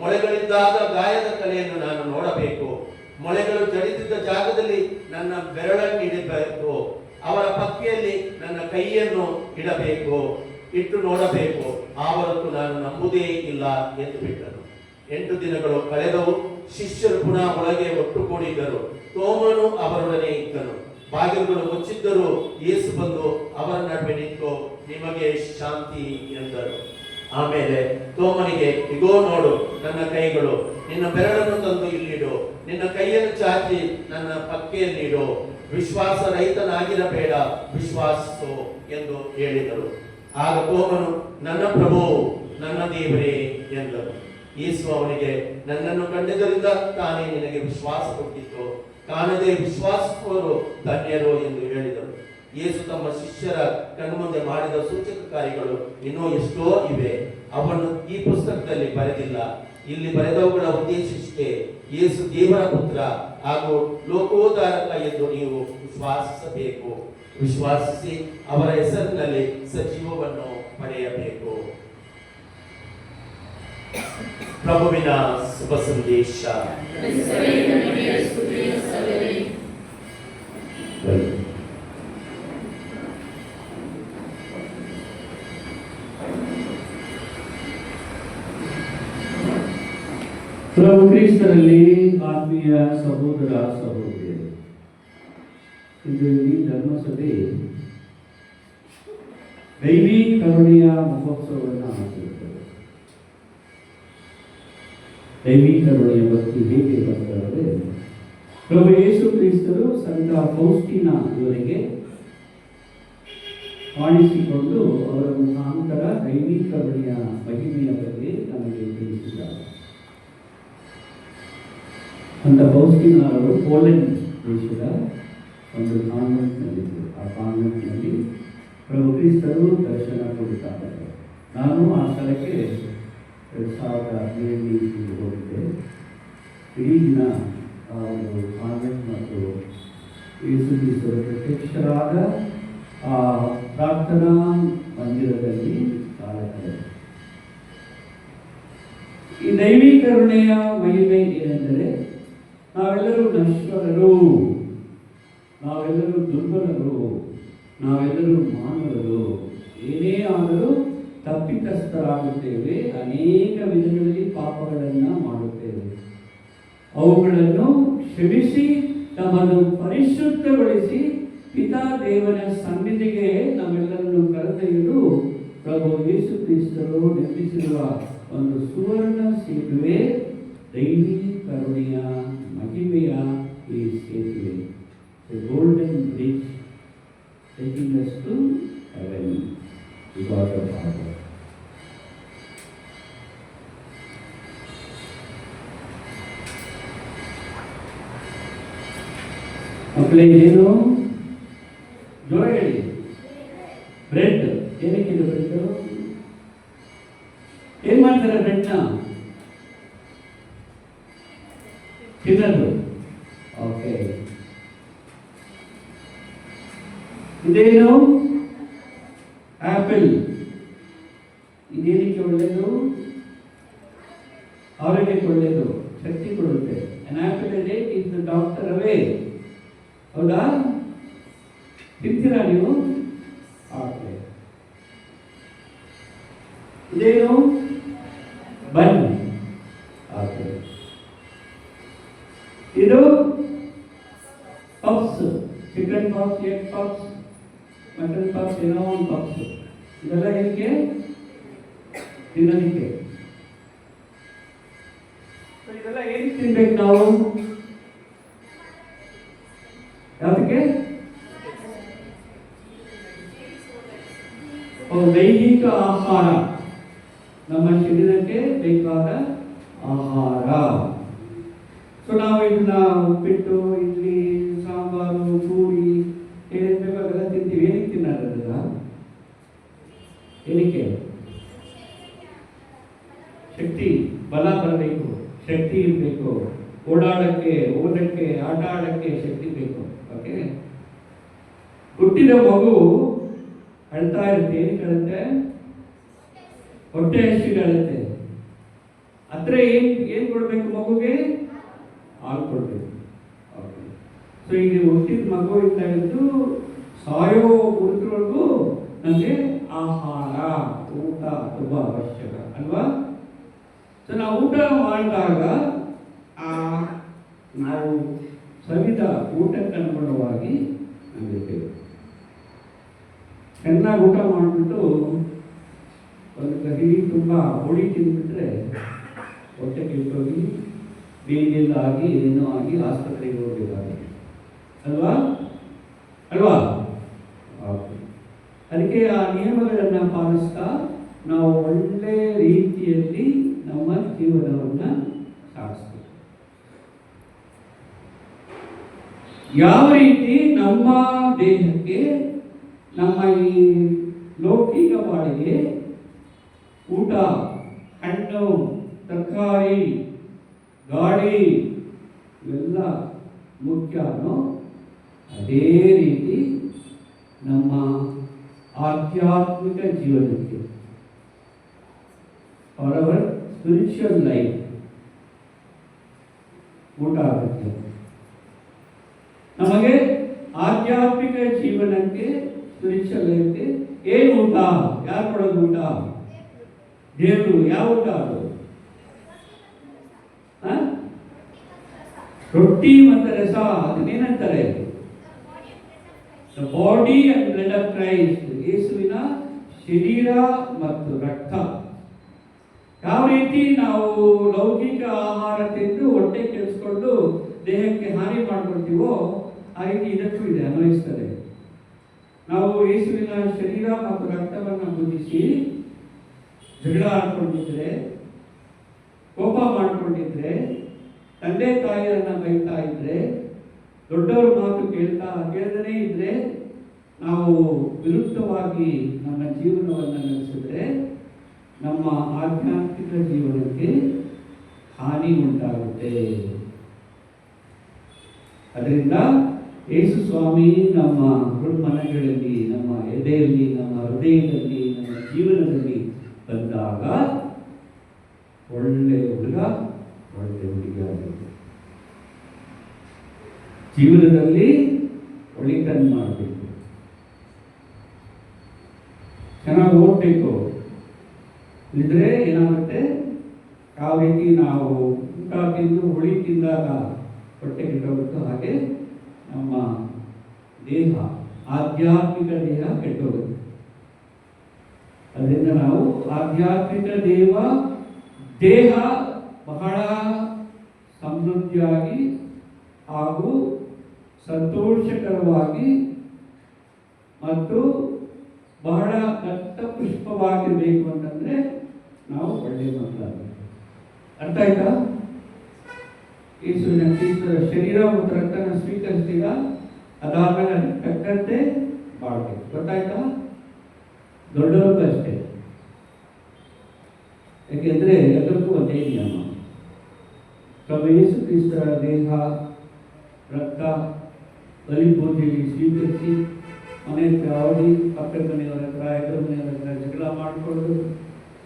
[SPEAKER 2] ಮೊಳೆಗಳಿದ್ದಾಗ ಗಾಯದ ಕಲೆಯನ್ನು ನಾನು ನೋಡಬೇಕು, ಮೊಳೆಗಳು ಜಡಿದಿದ್ದ ಜಾಗದಲ್ಲಿ ನನ್ನ ಬೆರಳನ್ನು ಇಡಬೇಕು, ಅವರ ಪಕ್ಕೆಯಲ್ಲಿ ನನ್ನ ಕೈಯನ್ನು ಇಡಬೇಕು. ಇಟ್ಟು ನೋಡಬೇಕು, ಆ ಹೊರತು ನಾನು ನಂಬುವುದೇ ಇಲ್ಲ ಎಂದು ಬಿಟ್ಟನು. 8 ದಿನಗಳು ಕಳೆದವು. ಶಿಷ್ಯರು ಪುನಃ ಒಳಗೆ ಒಟ್ಟುಗೂಡಿದ್ದರು. ತೋಮನು ಅವರೊಡನೆ ಇದ್ದನು. ಬಾಗಿಲುಗಳು ಮುಚ್ಚಿದ್ದರೂ ಯೇಸು ಬಂದು ಅವರ ನಡುವೆ ನಿಂತು, ನಿಮಗೆ ಶಾಂತಿ ಎಂದರು. ಆಮೇಲೆ ತೋಮನಿಗೆ, ಇಗೋ ನೋಡು ನನ್ನ ಕೈಗಳು, ನಿನ್ನ ಬೆರಳನ್ನು ತಂದು ಇಲ್ಲಿಡು, ನಿನ್ನ ಕೈಯನ್ನು ಚಾಚಿ ನನ್ನ ಪಕ್ಕೆಯಲ್ಲಿಡು, ವಿಶ್ವಾಸ ರಹಿತನಾಗಿರಬೇಡ, ವಿಶ್ವಾಸಿಸು ಎಂದು ಹೇಳಿದರು. ಆಗ ತೋಮನು, ನನ್ನ ಪ್ರಭು, ನನ್ನ ದೇವರೇ ಎಂದನು. ಯೇಸು ಅವನಿಗೆ, ನನ್ನನ್ನು ಕಂಡಿದ್ದರಿಂದ ತಾನೇ ನಿನಗೆ ವಿಶ್ವಾಸ ಕೊಟ್ಟಿತ್ತು, ಕಾಣದೆ ವಿಶ್ವಾಸಿಸುವವರು ಧನ್ಯರು ಎಂದು ಹೇಳಿದರು. ಯೇಸು ತಮ್ಮ ಶಿಷ್ಯರ ಕಣ್ಮುಂದೆ ಮಾಡಿದ ಸೂಚಕ ಕಾರ್ಯಗಳು ಇನ್ನೂ ಎಷ್ಟೋ ಇವೆ, ಅವನ್ನು ಈ ಪುಸ್ತಕದಲ್ಲಿ ಬರೆದಿಲ್ಲ. ಇಲ್ಲಿ ಬರೆದವುಗಳ ಉದ್ದೇಶಿಷ್ಟೇ, ಯೇಸು ದೇವರ ಪುತ್ರ ಹಾಗೂ ಲೋಕೋದ್ಧಾರಕ ಎಂದು ನೀವು ವಿಶ್ವಾಸಿಸಬೇಕು. ವಿಶ್ವಾಸಿಸಿ ಅವರ ಹೆಸರಿನಲ್ಲಿ ಸಜೀವವನ್ನು ಪಡೆಯಬೇಕು. ಪ್ರಭುವಿನ ಶುಭ ಸಂದೇಶ.
[SPEAKER 5] ಪ್ರಭು ಕ್ರಿಸ್ತರಲ್ಲಿ ಆತ್ಮೀಯ ಸಹೋದರ ಸಹೋದರಿಯರು, ಇಂದು ಈ ಧರ್ಮಸಭೆ ದೈವಿ ಕರುಣೆಯ ಮಹೋತ್ಸವವನ್ನು ಆಚರಿಸುತ್ತದೆ. ದೈವಿ ಕರುಣೆಯ ಬಗ್ಗೆ ಹೇಗೆ ಬರ್ತದೆ? ಪ್ರಭು ಯೇಸು ಕ್ರಿಸ್ತರು ಸಂತ ಫೌಸ್ಟಿನ ಇವರಿಗೆ ಕಾಣಿಸಿಕೊಂಡು ಅವರ ಮುಖಾಂತರ ದೈವಿ ಕರುಣೆಯ ಮಹಿಮೆಯ ಬಗ್ಗೆ ನಮಗೆ ತಿಳಿಸಿದ್ದಾರೆ. ಸಂತ ಫೌಸ್ಟಿನ ಅವರು ಪೋಲೆಂಡ್ ದೇಶದ ಒಂದು ಕಾನ್ವೆಂಟ್ನಲ್ಲಿದ್ದರು. ಆ ಕಾನ್ವೆಂಟ್ನಲ್ಲಿ ಪ್ರಭು ಕ್ರಿಸ್ತರು ದರ್ಶನ ಕೊಡುತ್ತಾರೆ. ನಾನು ಆ ಸ್ಥಳಕ್ಕೆ 2017 ಹೋಗಿದ್ದೆ. ಇಡೀ ದಿನ ಆ ಒಂದು ಕಾನ್ವೆಂಟ್ ಮತ್ತು ಯೇಸು ಕ್ರಿಸ್ತರು ಪ್ರತ್ಯಕ್ಷರಾದ ಆ ಪ್ರಾರ್ಥನಾ ಮಂದಿರದಲ್ಲಿ ಕಾಲ ಕಳೆದೆ. ಈ ದೈವಿ ಕರುಣೆಯ ಮಹಿಮೆ ಏನೆಂದರೆ, ನಾವೆಲ್ಲರೂ ನಶ್ವರರು, ನಾವೆಲ್ಲರೂ ದುರ್ಬಲರು, ನಾವೆಲ್ಲರೂ ಮಾನವರು, ಏನೇ ಆದರೂ ತಪ್ಪಿತಸ್ಥರಾಗುತ್ತೇವೆ, ಅನೇಕ ವಿಧಗಳಲ್ಲಿ ಪಾಪಗಳನ್ನು ಮಾಡುತ್ತೇವೆ. ಅವುಗಳನ್ನು ಕ್ಷಮಿಸಿ ನಮ್ಮನ್ನು ಪರಿಶುದ್ಧಗೊಳಿಸಿ ಪಿತಾ ದೇವನ ಸನ್ನಿಧಿಗೆ ನಮ್ಮೆಲ್ಲರನ್ನು ಕರೆದೊಯ್ಯಲು ಪ್ರಭು ಯೇಸು ಕ್ರಿಸ್ತರು ನಿರ್ಮಿಸಿರುವ ಒಂದು ಸುವರ್ಣ ಸೇತುವೆ ದೈವಿ ಕರುಣೆಯ ಮಹಿಮೆಯ ಈ ಸೇತುವೆ. The golden bridge taking us to heaven, God the Father. ಮಕ್ಕಳೇ, ಏನು ಜೋರ ಹೇಳಿ. ಬ್ರೆಡ್ ಏನಕ್ಕೆ ಬ್ರೆಡ್? ಏನ್ ಮಾಡ್ತಾರೆ ಬ್ರೆಡ್ನ? ತಿನ್ನೋದು. ಓಕೆ, ಇದೇನು? ಆಪಲ್. ಇದೇನಕ್ಕೆ ಒಳ್ಳೆಯದು? ಆರೋಗ್ಯಕ್ಕೆ ಒಳ್ಳೆಯದು, ಶಕ್ತಿ ಕೊಡುತ್ತೆ. an apple a day is the doctor away. ಹೌದಾ? ತಿಂತೀರಾ ನೀವು? ಓಕೆ. ಇದೇನು? ಬನ್. ಓಕೆ. ಇದು puffs, chicken puffs, egg puffs, mutton puffs, ಏನೋ ಒಂದು ಪಪ್ಸ್. ಇದೆಲ್ಲ ಏನಕ್ಕೆ? ತಿನ್ನೋದಕ್ಕೆ. ಇದೆಲ್ಲ ಏನಕ್ಕೆ ತಿನ್ಬೇಕು ನಾವು? ಯಾವುದಕ್ಕೆ? ದೈಹಿಕ ಆಹಾರ, ನಮ್ಮ ಶರೀರಕ್ಕೆ ಬೇಕಾದ ಆಹಾರ. ಸೊ ನಾವು ಇದನ್ನ ಉಪ್ಪಿಟ್ಟು, ಇಡ್ಲಿ, ಸಾಂಬಾರು, ಪೂರಿ ಏನೇನು ಬೇಕು ಅದೆಲ್ಲ ತಿಂತೀವಿ. ಏನಕ್ಕೆ ತಿನ್ನೋದಲ್ಲ? ಏನಕ್ಕೆ? ಶಕ್ತಿ, ಬಲ ಬರಬೇಕು, ಶಕ್ತಿ ಇರಬೇಕು, ಓಡಾಡಕ್ಕೆ, ಓದಕ್ಕೆ, ಆಟ ಆಡಕ್ಕೆ ಶಕ್ತಿ ಬೇಕು. ಓಕೆ. ಹುಟ್ಟಿದ ಮಗು ಅಳ್ತಾ ಇರುತ್ತೆ. ಏನಕ್ಕೆ ಅಳುತ್ತೆ? ಹೊಟ್ಟೆ ಹಸಿಗೆ ಅಳುತ್ತೆ. ಅಂದ್ರೆ ಏನ್ ಕೊಡ್ಬೇಕು ಮಗುಗೆ? ಹಾಲು ಕೊಡ್ಬೇಕು. ಓಕೆ. ಸೊ ಈಗ ಹುಟ್ಟಿದ ಮಗುವಿಂದ ಹಿಡಿದು ಸಾಯೋ ಗುರುತುವರೆಗೂ ನಮಗೆ ಆಹಾರ ಅಂತ ತುಂಬ ಅವಶ್ಯಕ ಅಲ್ವಾ? ಸೊ ನಾವು ಊಟ ಮಾಡಿದಾಗ ನಾವು ಸವಿದ ಊಟಕ್ಕೆ ಅನುಗುಣವಾಗಿ ಆಗಿರ್ತೇವೆ. ಚೆನ್ನಾಗಿ ಊಟ ಮಾಡಿಬಿಟ್ಟು ಒಂದು ಕಹಿ ತುಂಬ ಹುಳಿ ತಿಂದ್ಬಿಟ್ರೆ ಹೊಟ್ಟೆ ಕೆಟ್ಟೋಗಿ ಬೇಗೆಲ್ಲ ಆಗಿ ಏನೋ ಆಗಿ ಆಸ್ಪತ್ರೆಗೆ ಹೋಗಬೇಕಾಗಿದೆ ಅಲ್ವಾ ಅಲ್ವಾ? ಅದಕ್ಕೆ ಆ ನಿಯಮಗಳನ್ನು ಪಾಲಿಸ್ತಾ ನಾವು ಒಳ್ಳೆ ರೀತಿಯಲ್ಲಿ ನಮ್ಮ ಜೀವನವನ್ನು ಸಾಗಿಸ್ತೀವಿ. ಯಾವ ರೀತಿ ನಮ್ಮ ದೇಹಕ್ಕೆ ನಮ್ಮ ಈ ಲೌಕಿಕ ಬಾಡಿಗೆ ಊಟ, ಹಣ್ಣು, ತರಕಾರಿ, ಗಾಡಿ ಇವೆಲ್ಲ ಮುಖ್ಯನೋ ಅದೇ ರೀತಿ ನಮ್ಮ ಆಧ್ಯಾತ್ಮಿಕ ಜೀವನಕ್ಕೆ ಫಾರ್ ಅವರ್ ಸ್ಪಿರಿಚುವಲ್ ಲೈಫ್ ಊಟ ಆಗುತ್ತೆ. ನಮಗೆ ಆಧ್ಯಾತ್ಮಿಕ ಜೀವನಕ್ಕೆ ಸ್ಪಿರಿಚುವಲ್ ಲೈಫ್ಗೆ ಏನು ಊಟ? ಯಾರು ಕೊಡೋದು ಊಟ? ದೇವರು. ಯಾವ ಊಟ ಅದು? ರೊಟ್ಟಿ ಮತ್ತು ರಸ. ಅದನ್ನೇನಂತಾರೆ? The body and blood of Christ. ಯೇಸುವಿನ ಶರೀರ ಮತ್ತು ರಕ್ತ. ಯಾವ ರೀತಿ ನಾವು ಲೌಕಿಕ ಆಹಾರ ತಿಂದು ಹೊಟ್ಟೆ ಕೆಡಿಸ್ಕೊಂಡು ದೇಹಕ್ಕೆ ಹಾನಿ ಮಾಡ್ಕೊಳ್ತೀವೋ ಆ ರೀತಿ ಇದಕ್ಕೂ ಇದೆ, ಅನ್ವಯಿಸ್ತದೆ. ನಾವು ಯೇಸುವಿನ ಶರೀರ ಮತ್ತು ರಕ್ತವನ್ನು ಭುಜಿಸಿ ಜಗಳ ಆಡ್ಕೊಂಡಿದ್ರೆ, ಕೋಪ ಮಾಡ್ಕೊಂಡಿದ್ರೆ, ತಂದೆ ತಾಯಿಯರನ್ನ ಬೈತಾ ಇದ್ರೆ, ದೊಡ್ಡವ್ರ ಮಾತು ಕೇಳದೇ ಇದ್ರೆ, ನಾವು ವಿರುದ್ಧವಾಗಿ ನಮ್ಮ ಜೀವನವನ್ನು ನಡೆಸಿದ್ರೆ ನಮ್ಮ ಆಧ್ಯಾತ್ಮಿಕ ಜೀವನಕ್ಕೆ ಹಾನಿ ಉಂಟಾಗುತ್ತೆ. ಅದರಿಂದ ಯೇಸು ಸ್ವಾಮಿ ನಮ್ಮ ಮನಗಳಲ್ಲಿ, ನಮ್ಮ ಎದೆಯಲ್ಲಿ, ನಮ್ಮ ಹೃದಯದಲ್ಲಿ, ನಮ್ಮ ಜೀವನದಲ್ಲಿ ಬಂದಾಗ ಒಳ್ಳೆ ಹುಡುಗ, ಒಳ್ಳೆ ಹುಡುಗಿಯಾಗುತ್ತೆ. ಜೀವನದಲ್ಲಿ ಒಳಿತನ ಮಾಡಬೇಕು, ಚೆನ್ನಾಗಿ ಓದಬೇಕು. ಇದ್ರೆ ಏನಾಗುತ್ತೆ? ಯಾವ ರೀತಿ ನಾವು ಊಟ ತಿಂದು ಹುಳಿ ತಿಂದಾಗ ಹೊಟ್ಟೆ ಕೆಟ್ಟೋಗುತ್ತೋ ಹಾಗೆ ನಮ್ಮ ದೇಹ, ಆಧ್ಯಾತ್ಮಿಕ ದೇಹ ಕೆಟ್ಟೋಗುತ್ತೆ. ಅದರಿಂದ ನಾವು ಆಧ್ಯಾತ್ಮಿಕ ದೇಹ ಬಹಳ ಸಮೃದ್ಧಿಯಾಗಿ ಹಾಗೂ ಸಂತೋಷಕರವಾಗಿ ಮತ್ತು ಬಹಳ ದತ್ತ ಪುಷ್ಪವಾಗಿರಬೇಕು ಅಂತಂದ್ರೆ ನಾವು ಒಳ್ಳೆಯ ಮಕ್ಕಳಾಗಬೇಕು. ಅರ್ಥ ಆಯ್ತಾ? ಯೇಸುವಿನ ಕ್ರಿಸ್ತರ ಶರೀರ ಮತ್ತು ರಕ್ತನ ಸ್ವೀಕರಿಸ್ತೀರ, ಅದಾದ್ಮೇಲೆ ತಕ್ಕಂತೆ ಬಾಳ್ಬೇಕು. ಗೊತ್ತಾಯ್ತಾ? ದೊಡ್ಡವ್ರಿಗೂ ಅಷ್ಟೇ. ಯಾಕೆಂದ್ರೆ ಎಲ್ಲರಿಗೂ ಒಂದೇ ನಿಯಮ. ಪ್ರಭು ಯೇಸು ಕ್ರಿಸ್ತರ ದೇಹ, ರಕ್ತ ಬಲಿ ಪೂಜೆಯಲ್ಲಿ ಸ್ವೀಕರಿಸಿ ಮನೆ ಅವಧಿ ಪಕ್ಕದ ಮನೆಯವರ ಹತ್ರ, ಎದುರು ಮನೆಯವರ ಹತ್ರ ಜಗಳ ಮಾಡಿಕೊಂಡು,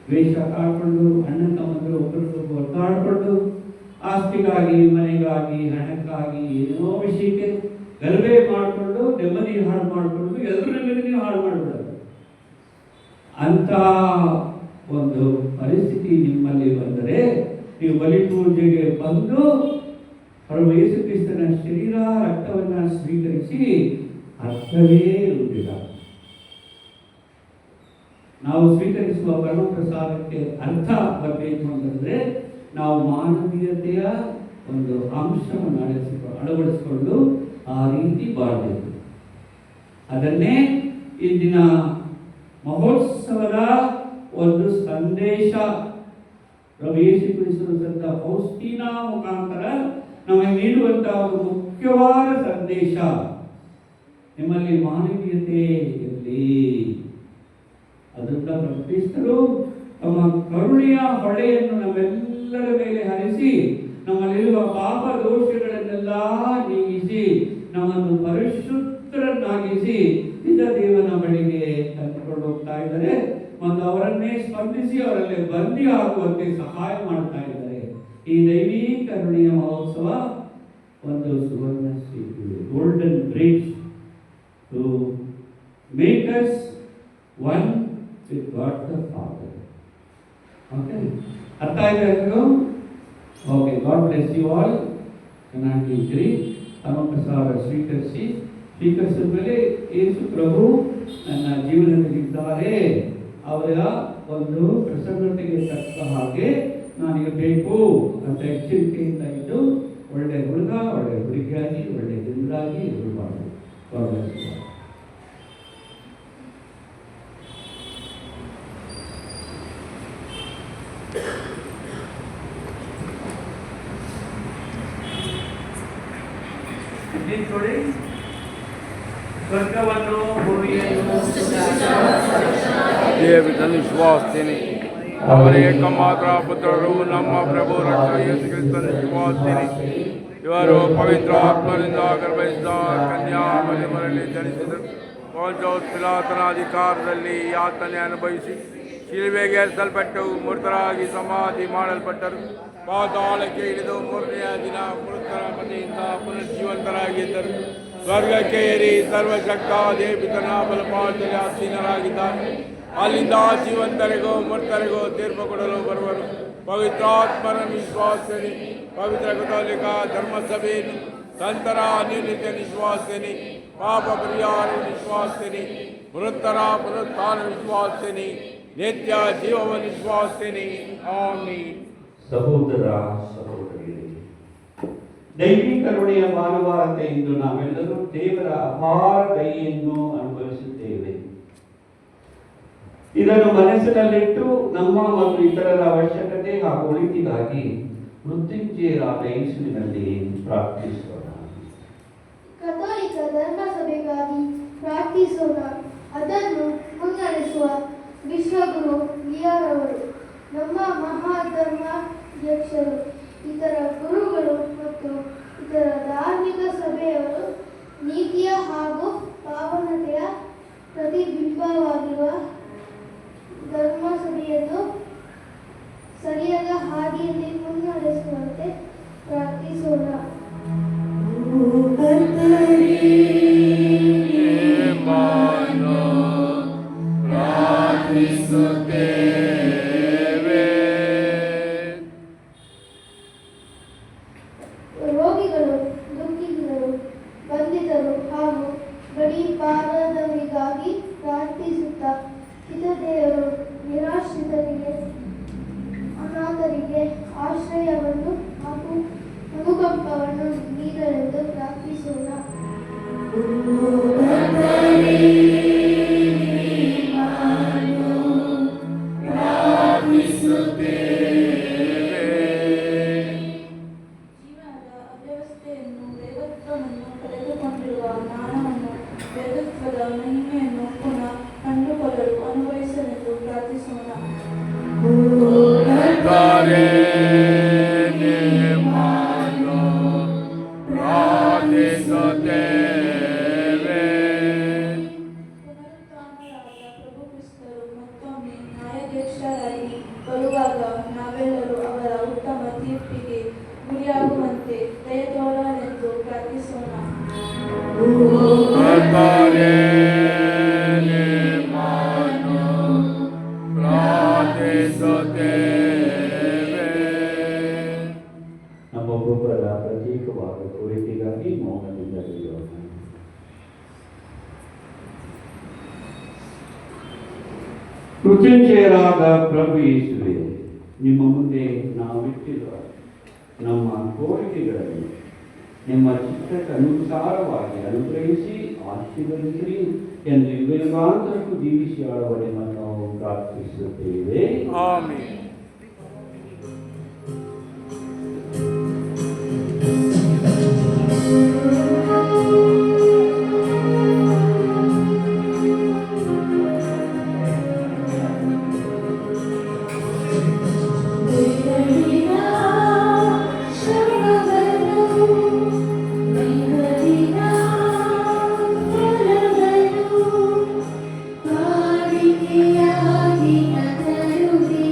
[SPEAKER 5] ದ್ವೇಷ ಕಾಡ್ಕೊಂಡು, ಅಣ್ಣ ತಮ್ಮಂದರು ಒಬ್ಬರಿಗೊಬ್ಬರು ಒದ್ದಾಡಿಕೊಂಡು, ಆಸ್ತಿಗಾಗಿ, ಮನೆಗಾಗಿ, ಹಣಕ್ಕಾಗಿ ಏನೋ ವಿಷಯಕ್ಕೆ ಗಲಭೆ ಮಾಡಿಕೊಂಡು ನೆಮ್ಮದಿ ಹಾಳು ಮಾಡಿಕೊಂಡು ಎಲ್ಲರೂ ನೆಮ್ಮದಿ ಹಾಳು ಮಾಡಿಬಿಡೋದು. ಅಂತ ಒಂದು ಪರಿಸ್ಥಿತಿ ನಿಮ್ಮಲ್ಲಿ ಬಂದರೆ ನೀವು ಬಲಿ ಪೂಜೆಗೆ ಬಂದು ಪ್ರಭು ಯೇಸು ಕ್ರಿಸ್ತನ ಶರೀರ ರಕ್ತವನ್ನು ಸ್ವೀಕರಿಸಿ ಅರ್ಥವೇ ಇರುವುದಿಲ್ಲ. ನಾವು ಸ್ವೀಕರಿಸುವ ಪರಮ ಪ್ರಸಾದಕ್ಕೆ ಅರ್ಥ ಬರಬೇಕು ಅಂತಂದ್ರೆ ನಾವು ಮಾನವೀಯತೆಯ ಒಂದು ಅಂಶವನ್ನು ಅಳವಡಿಸಿಕೊಂಡು ಆ ರೀತಿ ಬಾಳಬೇಕು. ಅದನ್ನೇ ಇಂದಿನ ಮಹೋತ್ಸವದ ಒಂದು ಸಂದೇಶ. ಪ್ರಭು ಯೇಸು ಕ್ರಿಸ್ತನ ಸಂತ ಫೌಸ್ಟಿನ ಮುಖಾಂತರ ನಮಗೆ ನೀಡುವಂತಹ ಒಂದು ಮುಖ್ಯವಾದ ಸಂದೇಶ. ನಿಮ್ಮಲ್ಲಿ ಮಾನವೀಯತೆ ಇರಲಿ. ಅದರಿಂದ ಕ್ರಿಸ್ತರು ತಮ್ಮ ಕರುಣೆಯ ಹೊಳೆಯನ್ನು ನಮ್ಮೆಲ್ಲರ ಮೇಲೆ ಹರಿಸಿ ನಮ್ಮಲ್ಲಿರುವ ಪಾಪ ದೋಷಗಳನ್ನೆಲ್ಲ ನೀಗಿಸಿ ನಮ್ಮನ್ನು ಪರಿಶುದ್ಧರನ್ನಾಗಿಸಿ ನಿಜ ದೇವನ ಬಳಿಗೆ ಕರೆದುಕೊಂಡು ಹೋಗ್ತಾ ಇದ್ದಾರೆ ಮತ್ತು ಅವರನ್ನೇ ಸ್ಪಂದಿಸಿ ಅವರಲ್ಲೇ ಬಂದಿ ಆಗುವಂತೆ ಸಹಾಯ ಮಾಡ್ತಾ ಇದ್ದಾರೆ. ಈ ದೈವೀ ಕರುಣೆಯ ಮಹೋತ್ಸವ ಒಂದು ಸುವರ್ಣ ಸೇತುವೆ, golden bridge to make us one with God the Father. Okay? ಅರ್ಥ ಆಯ್ತಾ ಎಲ್ಲರಿಗೂ? Okay, God bless you all. ಚೆನ್ನಾಗಿದ್ರಿ. ಸಮಪ್ರಸಾದ ಸ್ವೀಕರಿಸಿದ ಮೇಲೆ ಯೇಸು ಪ್ರಭು ನನ್ನ ಜೀವನದಲ್ಲಿದ್ದಾರೆ, ಅವರ ಒಂದು ಪ್ರಸನ್ನತೆಗೆ ತಕ್ಕ ಹಾಗೆ ನಾನಿರಬೇಕು ಅಂತ ಎಚ್ಚರಿಕೆಯಿಂದ ಇದ್ದು ಒಳ್ಳೆ ಹುಡುಗ, ಒಳ್ಳೆ ಹುಡುಗಿಯಾಗಿ, ಒಳ್ಳೆ ಜನರಾಗಿ ಇರಬಾರ್ದು. ನೋಡಿ, ಸ್ವರ್ಗವನ್ನು ಭೂಮಿಯನ್ನು
[SPEAKER 4] ವಿಶ್ವಾಸಿನಿ ಅವರೇ ಏಕಮಾತ್ರ ಪುತ್ರರು ನಮ್ಮ ಪ್ರಭು ರಕ್ಷಕ ಯೇಸು ಕ್ರಿಸ್ತನ ವಿಶ್ವಾಸಿನಿ. ಇವರು ಪವಿತ್ರ ಆತ್ಮರಿಂದ ಗರ್ಭಯಿಸಿದ ಕನ್ಯಾ ಮರಿಯಮರಲ್ಲಿ ಜನಿಸಿದರು. ಪೌಂಚೋಸ್ ಪಿಲಾತನ ಅಧಿಕಾರದಲ್ಲಿ ಯಾತನೆ ಅನುಭವಿಸಿ ಶಿಲುಬೆಗೆ ಏರಿಸಲ್ಪಟ್ಟು ಮೃತರಾಗಿ ಸಮಾಧಿ ಮಾಡಲ್ಪಟ್ಟರು. ಪಾತಾಳಕ್ಕೆ ಇಳಿದು ಮೂರನೆಯ ದಿನ ಮೃತರ ಮನೆಯಿಂದ ಪುನರ್ಜೀವಂತರಾಗಿದ್ದರು. ಸ್ವರ್ಗಕ್ಕೆ ಏರಿ ಸರ್ವಶಕ್ತ ದೇವಿತನ ಬಲಪಾಠದಲ್ಲಿ ಆಸೀನರಾಗಿದ್ದಾರೆ. ಅಲ್ಲಿಂದ ಜೀವಂತರಿಗೂ ಮೃತರಿಗೂ ತೀರ್ಪು ಕೊಡಲು ಬರುವರು. ಪವಿತ್ರಾತ್ಮನ ವಿಶ್ವಾಸನೆ, ಪವಿತ್ರ ಕಥೋಲಿಕ ಧರ್ಮಸಭೆಯನ್ನು, ಸಂತರ ಅನ್ಯೋನ್ಯತೆ ವಿಶ್ವಾಸನೆ, ಪಾಪ ಪರಿಹಾರ ವಿಶ್ವಾಸನೆ, ಮೃತರ ಪುನರುತ್ಥಾನ ವಿಶ್ವಾಸನೆ, ನಿತ್ಯ ಜೀವವನ್ನು ವಿಶ್ವಾಸನೆ. ಆಮೀನ್.
[SPEAKER 5] ಸಹೋದರ ಸಹೋದರಿಯರೇ, ದೈವಿ ಕರುಣೆಯ ಭಾನುವಾರತೆ ಇಂದು ನಾವೆಲ್ಲರೂ ದೇವರ ಅಪಾರ ದಯೆಯನ್ನು ಅನುಭವಿಸುತ್ತೇವೆ. ಇದನ್ನು ಮನಸ್ಸಿನಲ್ಲಿಟ್ಟು ನಮ್ಮ ಮತ್ತು ಇತರರ ಅವಶ್ಯಕತೆ ಹಾಗೂ ಒಳಿತಿಗಾಗಿ ಮೃತ್ಯುಂಜಯರಾದ ಯೇಸುವಿನಲ್ಲಿ ಪ್ರಾರ್ಥಿಸೋಣ.
[SPEAKER 3] ಕಥೋಲಿಕ ಧರ್ಮಸಭೆಗಾಗಿ ಪ್ರಾರ್ಥಿಸೋಣ. ಅದನ್ನು ಮುನ್ನಡೆಸುವ ವಿಶ್ವಗುರು ಲಿಯಾರವರು, ನಮ್ಮ ಮಹಾಧರ್ಮಾಧ್ಯಕ್ಷರು, ಇತರ ಗುರುಗಳು ಮತ್ತು ಇತರ ಧಾರ್ಮಿಕ ಸಭೆಯವರು ನೀತಿಯ ಹಾಗೂ ಪಾವನತೆಯ ಪ್ರತಿಬಿಂಬವಾಗಿರುವ ಧರ್ಮಸಭೆಯನ್ನು ಸರಿಯಾದ ಹಾದಿಯಲ್ಲಿ ಮುನ್ನಡೆಸುವಂತೆ ಪ್ರಾರ್ಥಿಸೋಣ. ರೋಗಿಗಳು, ದುಃಖಿಗಳು, ಬಂಧಿತರು ಹಾಗೂ ಗಡೀಪಾರದವರಿಗಾಗಿ ಪ್ರಾರ್ಥಿಸುತ್ತಾ ಹಿತದೇವರು ನಿರಾಶ್ರಿತರಿಗೆ, ಅನಾಥರಿಗೆ ಆಶ್ರಯವನ್ನು ಹಾಗೂ ಅನುಕಂಪವನ್ನು ನೀಡಲೆಂದು ಪ್ರಾರ್ಥಿಸೋಣ.
[SPEAKER 1] ಜೀವನದ ಅವ್ಯವಸ್ಥೆಯನ್ನು, ದೈವತ್ವವನ್ನು ಕಳೆದುಕೊಂಡಿರುವ ಜ್ಞಾನವನ್ನು, ದೈವತ್ವದ ಮಹಿಮೆಯನ್ನು ಪುನಃ ಕಂಡುಕೊಳ್ಳಲು ಅನುಭವಿಸಲೆಂದು ಪ್ರಾರ್ಥಿಸೋಣ. ಪುನರುತ್ಥಾನರಾದ ಪ್ರಭು ಕ್ರಿಸ್ತರು ಮತ್ತೊಮ್ಮೆ ನ್ಯಾಯಾಧೀಶರಾಗಿ ಬರುವಾಗ ನಾವೆಲ್ಲರೂ ಅವರ ಉತ್ತಮ ತೀರ್ಪಿಗೆ ಗುರಿಯಾಗುವಂತೆ ದಯ ತೋರಲೆಂದು ಪ್ರಾರ್ಥಿಸೋಣ.
[SPEAKER 5] ನಮ್ಮೊಬ್ಬೊಬ್ಬರ ಪ್ರತ್ಯೇಕವಾದ ಕೋರಿಕೆಗಾಗಿ ಮೌನದಿಂದ ಇರೋಣ. ಮೃತ್ಯುಂಜಯರಾದ ಪ್ರಭು ಯೇಸುವೇ, ನಿಮ್ಮ ಮುಂದೆ ನಾವಿಟ್ಟಿರುವ ನಮ್ಮ ಕೋರಿಕೆಗಳನ್ನು ನಿಮ್ಮ ಚಿತ್ತಕ್ಕನುಸಾರವಾಗಿ ಅನುಗ್ರಹಿಸಿ ಆಶೀರ್ವದಿಸಿರಿ ಎಂದು ಯುಗಾಂತರಕ್ಕೂ ಜೀವಿಸಿ ಆಳುವರೆನ್ನು ನಾವು ಪ್ರಾರ್ಥಿಸುತ್ತೇವೆ.
[SPEAKER 4] ಆಮೀನ್.
[SPEAKER 3] ಕಾಣಿಕೆಯಾಗಿ ನಗರುವೆ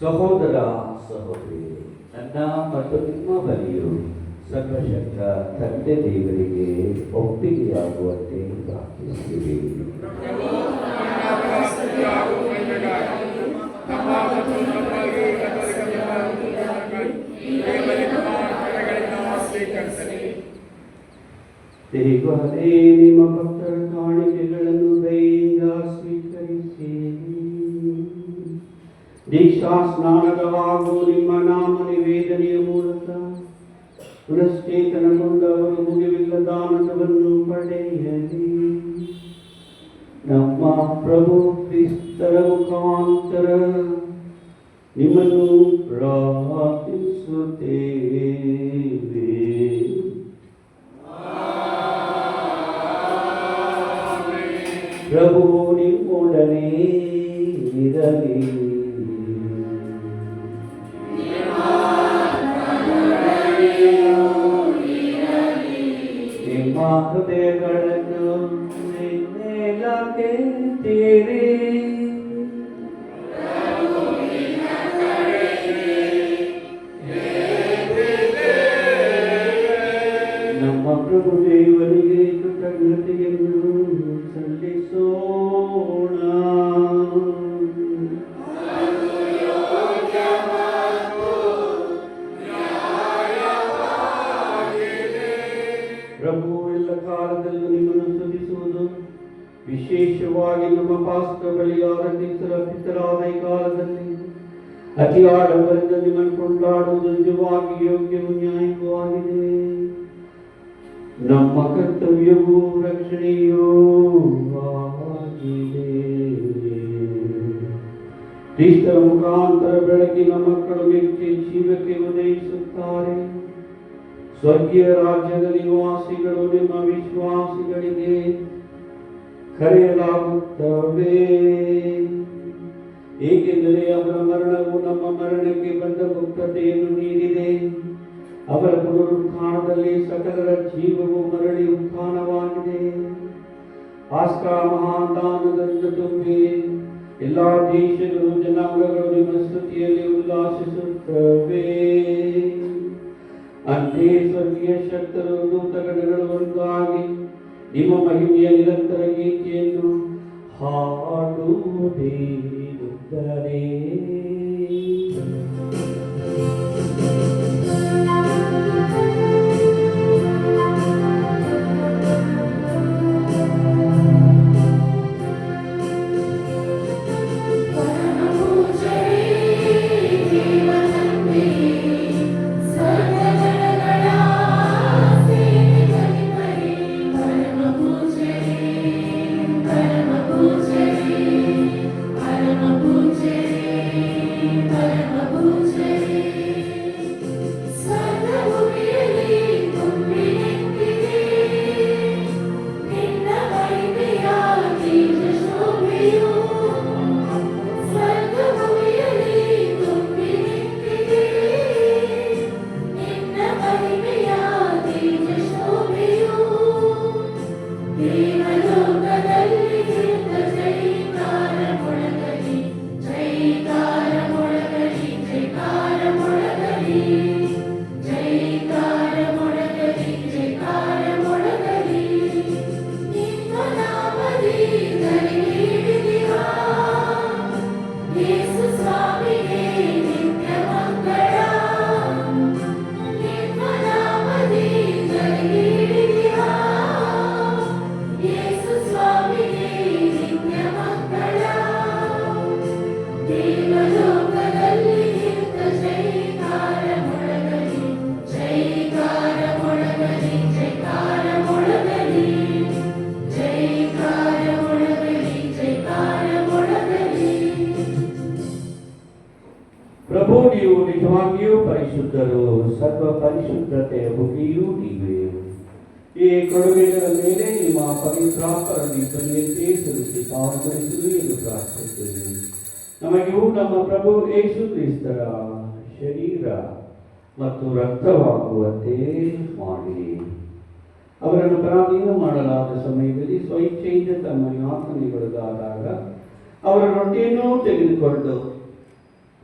[SPEAKER 5] ಸಹೋದರ ಸಹೋದರಿ, ನನ್ನ ಮತ್ತು ನಿಮ್ಮ ಬಲಿಯು ಸರ್ವಶಕ್ತ ತಂದೆ ದೇವರಿಗೆ ಒಪ್ಪಿಗೆಯಾಗುವಂತೆ ಪ್ರಾರ್ಥಿಸುತ್ತೀವಿ. ದೇವರೇ, ನಿಮ್ಮ ಭಕ್ತರ ಕಾಣಿಕೆಗಳನ್ನು ದಯೆಯಿಂದ ಸ್ವೀಕರಿಸಿ ದೀಕ್ಷಾ ಸ್ನಾನದ ಹಾಗೂ ನಿಮ್ಮ ನಾಮ ನಿವೇದನೆಯ ಮೂಲಕ ಪುನಶ್ಚೇತನಗೊಂಡವರು ಮುಗಿವಿಲ್ಲದ ಆನಂದವನ್ನು ಪಡೆಯಲಿ. ನಮ್ಮ ಪ್ರಭು ಕ್ರಿಸ್ತರ ಮುಖಾಂತರ ನಿಮ್ಮನ್ನು ಪ್ರಾರ್ಥಿಸುತ್ತೇವೆ. ಪ್ರಭು ನಿಮ್ಮೊಡನೆ ಇರಲಿ. ನಿಮ್ಮ ಹೃದಯಗಳನ್ನು ಮೇಲಕ್ಕೆತ್ತಿರಿ. ನಮ್ಮ ಪ್ರಭು ದೇವರಿಗೆ ಕೃತಜ್ಞತೆಯನ್ನು ಸಲ್ಲಿಸೋಣ. ಪ್ರಭು ಎಲ್ಲ ಕಾಲದಲ್ಲೂ ನಿಮ್ಮನ್ನು ಸ್ತುತಿಸುವುದು, ವಿಶೇಷವಾಗಿ ನಮ್ಮ ಪಾಸ್ಕ ಬಲಿಯಾದ ಪಿತರಾದ ಈ ಕಾಲದಲ್ಲಿ ಅತಿ ಆಡಂಬರದಿಂದ ನಿಮ್ಮನ್ನು ಕೊಂಡಾಡುವುದು ನಿಜವಾಗಿ ಯೋಗ್ಯವೂ ನ್ಯಾಯವೂ ಆಗಿದೆ. ನಮ್ಮ ಕರ್ತವ್ಯವೂ ರಕ್ಷಣೆಯೂ ಆಗಿದೆ. ಕ್ರಿಸ್ತರ ಮುಖಾಂತರ ಬೆಳಕಿನ ಮಕ್ಕಳು ಮೆಚ್ಚಿ ಜೀವಕ್ಕೆ ಉದಯಿಸುತ್ತಾರೆ. ಸ್ವರ್ಗೀಯ ರಾಜ್ಯದ ನಿವಾಸಿಗಳು ನಿಮ್ಮ ವಿಶ್ವಾಸಿಗಳಿಗೆ ಕರೆಯಲಾಗುತ್ತವೆ, ಏಕೆಂದರೆ ಅವರ ಮರಣವು ನಮ್ಮ ಮರಣಕ್ಕೆ ಬಂದ ಮುಕ್ತತೆಯನ್ನು ನೀಡಿದೆ. ಅವರ ಪುನರುತ್ಥಾನದಲ್ಲಿ ಸಕಲರ ಜೀವವು ಮರಳಿ ಉತ್ಥಾನವಾಗಿದೆ. ಪಾಸ್ಕಾ ಮಹಾದಾನದಿಂದ ತುಂಬಿ ಎಲ್ಲ ದೇಶಗಳು ಜನಾಂಗಗಳು ನಿಮ್ಮ ಸ್ತುತಿಯಲ್ಲಿ ಉಲ್ಲಾಸಿಸುತ್ತವೆ. ಅಂತೆ ಸ್ವರ್ಗೀಯ ಶಕ್ತರು ದೂತಗಣಗಳು ಒಂದಾಗಿ ನಿಮ್ಮ ಮಹಿಮೆಯ ನಿರಂತರ ಗೀತೆಯನ್ನು ಹಾಡುವುದೇನುತ್ತಾರೆ. ಪ್ರಭು, ನೀವು ನಿಜವಾಗಿಯೂ ಪರಿಶುದ್ಧರು, ಸರ್ವ ಪರಿಶುದ್ಧತೆಯ ಮುಗಿಯೂ ನೀವೇ. ಈ ಕೊಡುಗೆಗಳ ಮೇಲೆ ನಿಮ್ಮ ಪವಿತ್ರಾತ್ಮರನ್ನು ಬಲಿಯಂತೆ ಸುರಿಸಿ ಪಾವನಗೊಳಿಸಲು ಎಂದು ಪ್ರಾರ್ಥಿಸುತ್ತೇವೆ. ನಮಗೂ ನಮ್ಮ ಪ್ರಭು ಯೇಸು ಕ್ರಿಸ್ತರ ಶರೀರ ಮತ್ತು ರಕ್ತವಾಗುವಂತೆ ಮಾಡಿ. ಅವರನ್ನು ಪರಾಧೀನ ಮಾಡಲಾದ ಸಮಯದಲ್ಲಿ ಸ್ವಇಚ್ಛೆಯಿಂದ ತಮ್ಮ ಯಾತನೆಗೊಳಗಾದಾಗ ಅವರ ರೊಟ್ಟಿಯನ್ನು ತೆಗೆದುಕೊಂಡು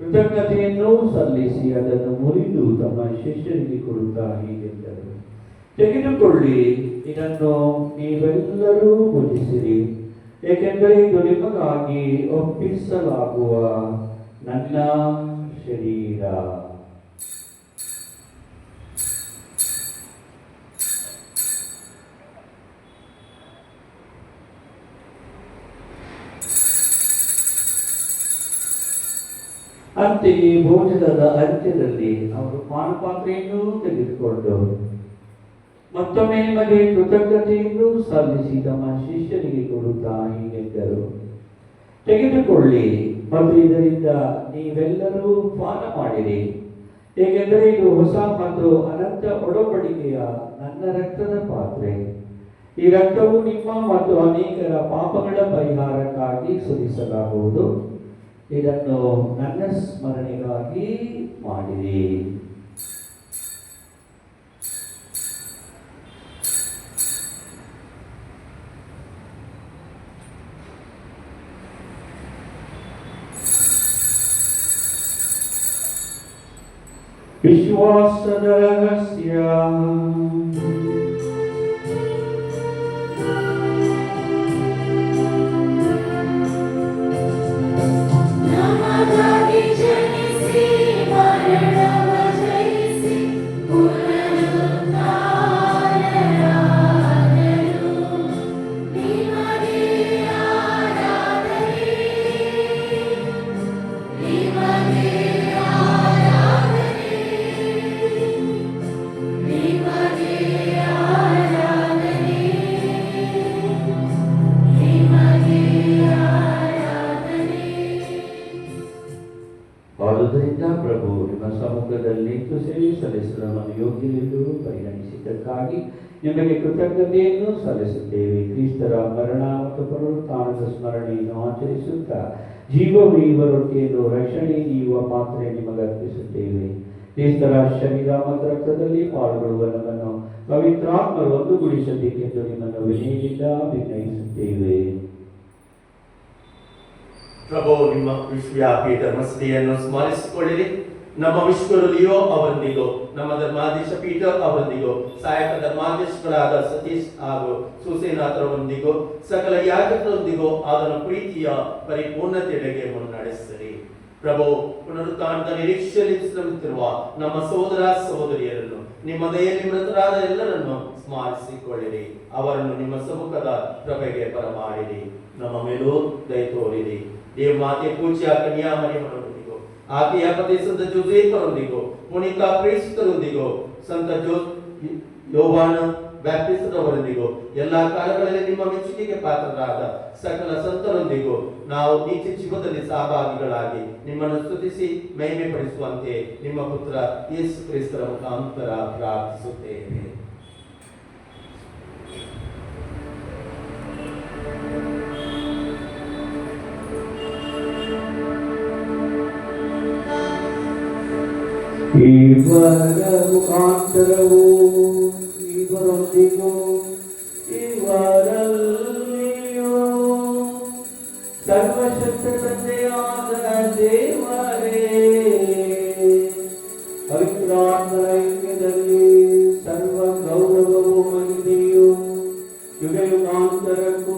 [SPEAKER 5] ಕೃತಜ್ಞತೆಯನ್ನು ಸಲ್ಲಿಸಿ ಅದನ್ನು ಮುರಿದು ತಮ್ಮ ಶಿಷ್ಯರಿಗೆ ಕೊಡುತ್ತಾ ಹೀಗೆಂದರು, ತೆಗೆದುಕೊಳ್ಳಿ, ಇದನ್ನು ನೀವೆಲ್ಲರೂ ಭುಜಿಸಿರಿ, ಏಕೆಂದರೆ ಇದು ನಿಮಗಾಗಿ ಒಪ್ಪಿಸಲಾಗುವ ನನ್ನ ಶರೀರ. ಅಂತೆಯೇ ಭೋಜನದ ಅಂತ್ಯದಲ್ಲಿ ಅವರು ಪಾನಪಾತ್ರೆಯನ್ನು ತೆಗೆದುಕೊಂಡು ಮತ್ತೊಮ್ಮೆ ನಿಮಗೆ ಕೃತಜ್ಞತೆಯನ್ನು ಸಲ್ಲಿಸಿ ತಮ್ಮ ಶಿಷ್ಯರಿಗೆ ಕೊಡುತ್ತಾ ಹೀಗೆಂದರು, ತೆಗೆದುಕೊಳ್ಳಿ ಮತ್ತು ಇದರಿಂದ ನೀವೆಲ್ಲರೂ ಪಾನ ಮಾಡಿರಿ, ಏಕೆಂದರೆ ಇದು ಹೊಸ ಮತ್ತು ಅನಂತ ಒಡಂಬಡಿಕೆಯ ನನ್ನ ರಕ್ತದ ಪಾತ್ರೆ. ಈ ರಕ್ತವು ನಿಮ್ಮ ಮತ್ತು ಅನೇಕರ ಪಾಪಗಳ ಪರಿಹಾರಕ್ಕಾಗಿ ಸುರಿಸಲಾಗುವುದು. ಇದನ್ನು ನನ್ನ ಸ್ಮರಣೆಗಾಗಿ ಮಾಡಿರಿ. ವಿಶ್ವಾಸದ ರಹಸ್ಯ. ಆದುದರಿಂದ ಪ್ರಭು ನಿಮ್ಮ ಸಮ್ಮುಖದಲ್ಲಿ ನಿಂತು ಸೇವೆ ಸಲ್ಲಿಸಲು ನಮಗೆ ಯೋಗ್ಯರೆಂದು ಪರಿಗಣಿಸಿದ್ದಕ್ಕಾಗಿ ನಿಮಗೆ ಕೃತಜ್ಞತೆಯನ್ನು ಸಲ್ಲಿಸುತ್ತೇವೆ. ಕ್ರಿಸ್ತರ ಮರಣ ಮತ್ತು ಪುನರುತ್ಥಾನದ ಸ್ಮರಣೆಯನ್ನು ಆಚರಿಸುತ್ತಾ ಜೀವವೀವ ರೊಟ್ಟಿಯನ್ನು ರಕ್ಷಣೆ ನೀಡುವ ಪಾತ್ರೆ ನಿಮಗೆ ಅರ್ಪಿಸುತ್ತೇವೆ. ಕ್ರಿಸ್ತರ ಶರೀರ ಮತ್ತು ರಕ್ತದಲ್ಲಿ ಪಾಲ್ಗೊಳ್ಳುವ ನಮ್ಮನ್ನು ಪವಿತ್ರಾತ್ಮರು ಒಂದುಗೂಡಿಸಬೇಕೆಂದು ನಿಮ್ಮನ್ನು ವಿನಯದಿಂದ ವಿನಯಿಸುತ್ತೇವೆ.
[SPEAKER 2] ಪ್ರಭು, ನಿಮ್ಮ ವಿಶ್ವವ್ಯಾಪಿ ಧರ್ಮಸ್ಥೆಯನ್ನು ಸ್ಮರಿಸಿಕೊಳ್ಳಿರಿ. ನಮ್ಮ ವಿಶ್ವರಲ್ಲಿಯೋ ಅವರೊಂದಿಗೂ, ನಮ್ಮ ಧರ್ಮಾಧೀಶ ಪೀಟರ್ ಅವರೊಂದಿಗೂ, ಸಹಾಯಕ ಧರ್ಮಾಧೀಶಗಳಾದ ಸತೀಶ್ ಹಾಗೂ ಸುಸೇನಾಥರೊಂದಿಗೂ, ಸಕಲ ಯಾಜಕರೊಂದಿಗೂ ಅದನ್ನು ಪ್ರೀತಿಯ ಪರಿಪೂರ್ಣತೆಯೆಡೆಗೆ ಮುನ್ನಡೆಸಿರಿ. ಪ್ರಭು, ಪುನರುತ್ಥಾನದ ನಿರೀಕ್ಷೆಯಲ್ಲಿ ಶ್ರಮಿಸುತ್ತಿರುವ ನಮ್ಮ ಸಹೋದರ ಸಹೋದರಿಯರನ್ನು, ನಿಮ್ಮ ದಯೆಯಲ್ಲಿ ಮೃತರಾದ ಎಲ್ಲರನ್ನು ಸ್ಮರಿಸಿಕೊಳ್ಳಿರಿ. ಅವರನ್ನು ನಿಮ್ಮ ಸಮ್ಮುಖದ ಪ್ರಭೆಗೆ ಬರಮಾಡಿರಿ. ನಮ್ಮ ಮೇಲೂ ದಯ ತೋರಿರಿ. ದೇವಮಾತೆ ಪೂಜ್ಯ ಕನ್ಯಾಮರಿಯಮ್ಮನೊಂದಿಗೂ, ಆಕೆಯ ಪತಿ ಸಂತ ಜೋಸೇಫರೊಂದಿಗೂ, ಪುನೀತ ಪ್ರೇಷಿತರೊಂದಿಗೂ, ಸಂತ ಯೋಹಾನ ಬ್ಯಾಪ್ಟಿಸ್ಟರವರೊಂದಿಗೂ, ಎಲ್ಲ ಕಾಲಗಳಲ್ಲಿ ನಿಮ್ಮ ಮೆಚ್ಚುಗೆಗೆ ಪಾತ್ರರಾದ ಸಕಲ ಸಂತರೊಂದಿಗೂ ನಾವು ನಿತ್ಯ ಜೀವದಲ್ಲಿ ಸಹಭಾಗಿಗಳಾಗಿ ನಿಮ್ಮನ್ನು ಸ್ತುತಿಸಿ ಮಹಿಮೆ ಪಡಿಸುವಂತೆ ನಿಮ್ಮ ಪುತ್ರ ಯೇಸು ಕ್ರಿಸ್ತರ ಮುಖಾಂತರ ಪ್ರಾರ್ಥಿಸುತ್ತೇವೆ.
[SPEAKER 5] ಇವರ ಮುಖಾಂತರವು ಇವರೊಂದಿಗೂ ಇವರಲ್ಲಿಯೂ ಸರ್ವಶಕ್ತ ತಂದೆಯಾದ ದೇವರೇ, ಪವಿತ್ರಾತ್ಮರ ಐಕ್ಯದಲ್ಲಿ ಸರ್ವ ಗೌರವವು ಮಹಿಮೆಯು ಯುಗ ಯುಗಾಂತರಕ್ಕೂ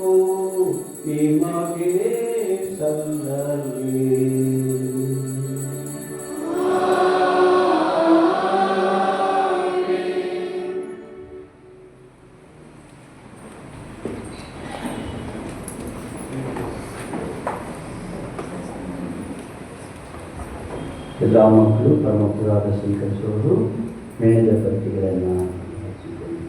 [SPEAKER 5] ನಿಮಗೆ ಸಲ್ಲಲಿ. ಎಲ್ಲ ಮಕ್ಕಳು ಪ್ರಮುಖರಾದ ಸ್ವೀಕರಿಸುವವರು ಮೇಣದ ಪಟ್ಟಿಗಳನ್ನು ಹಚ್ಚಿಕೊಳ್ಳಿ.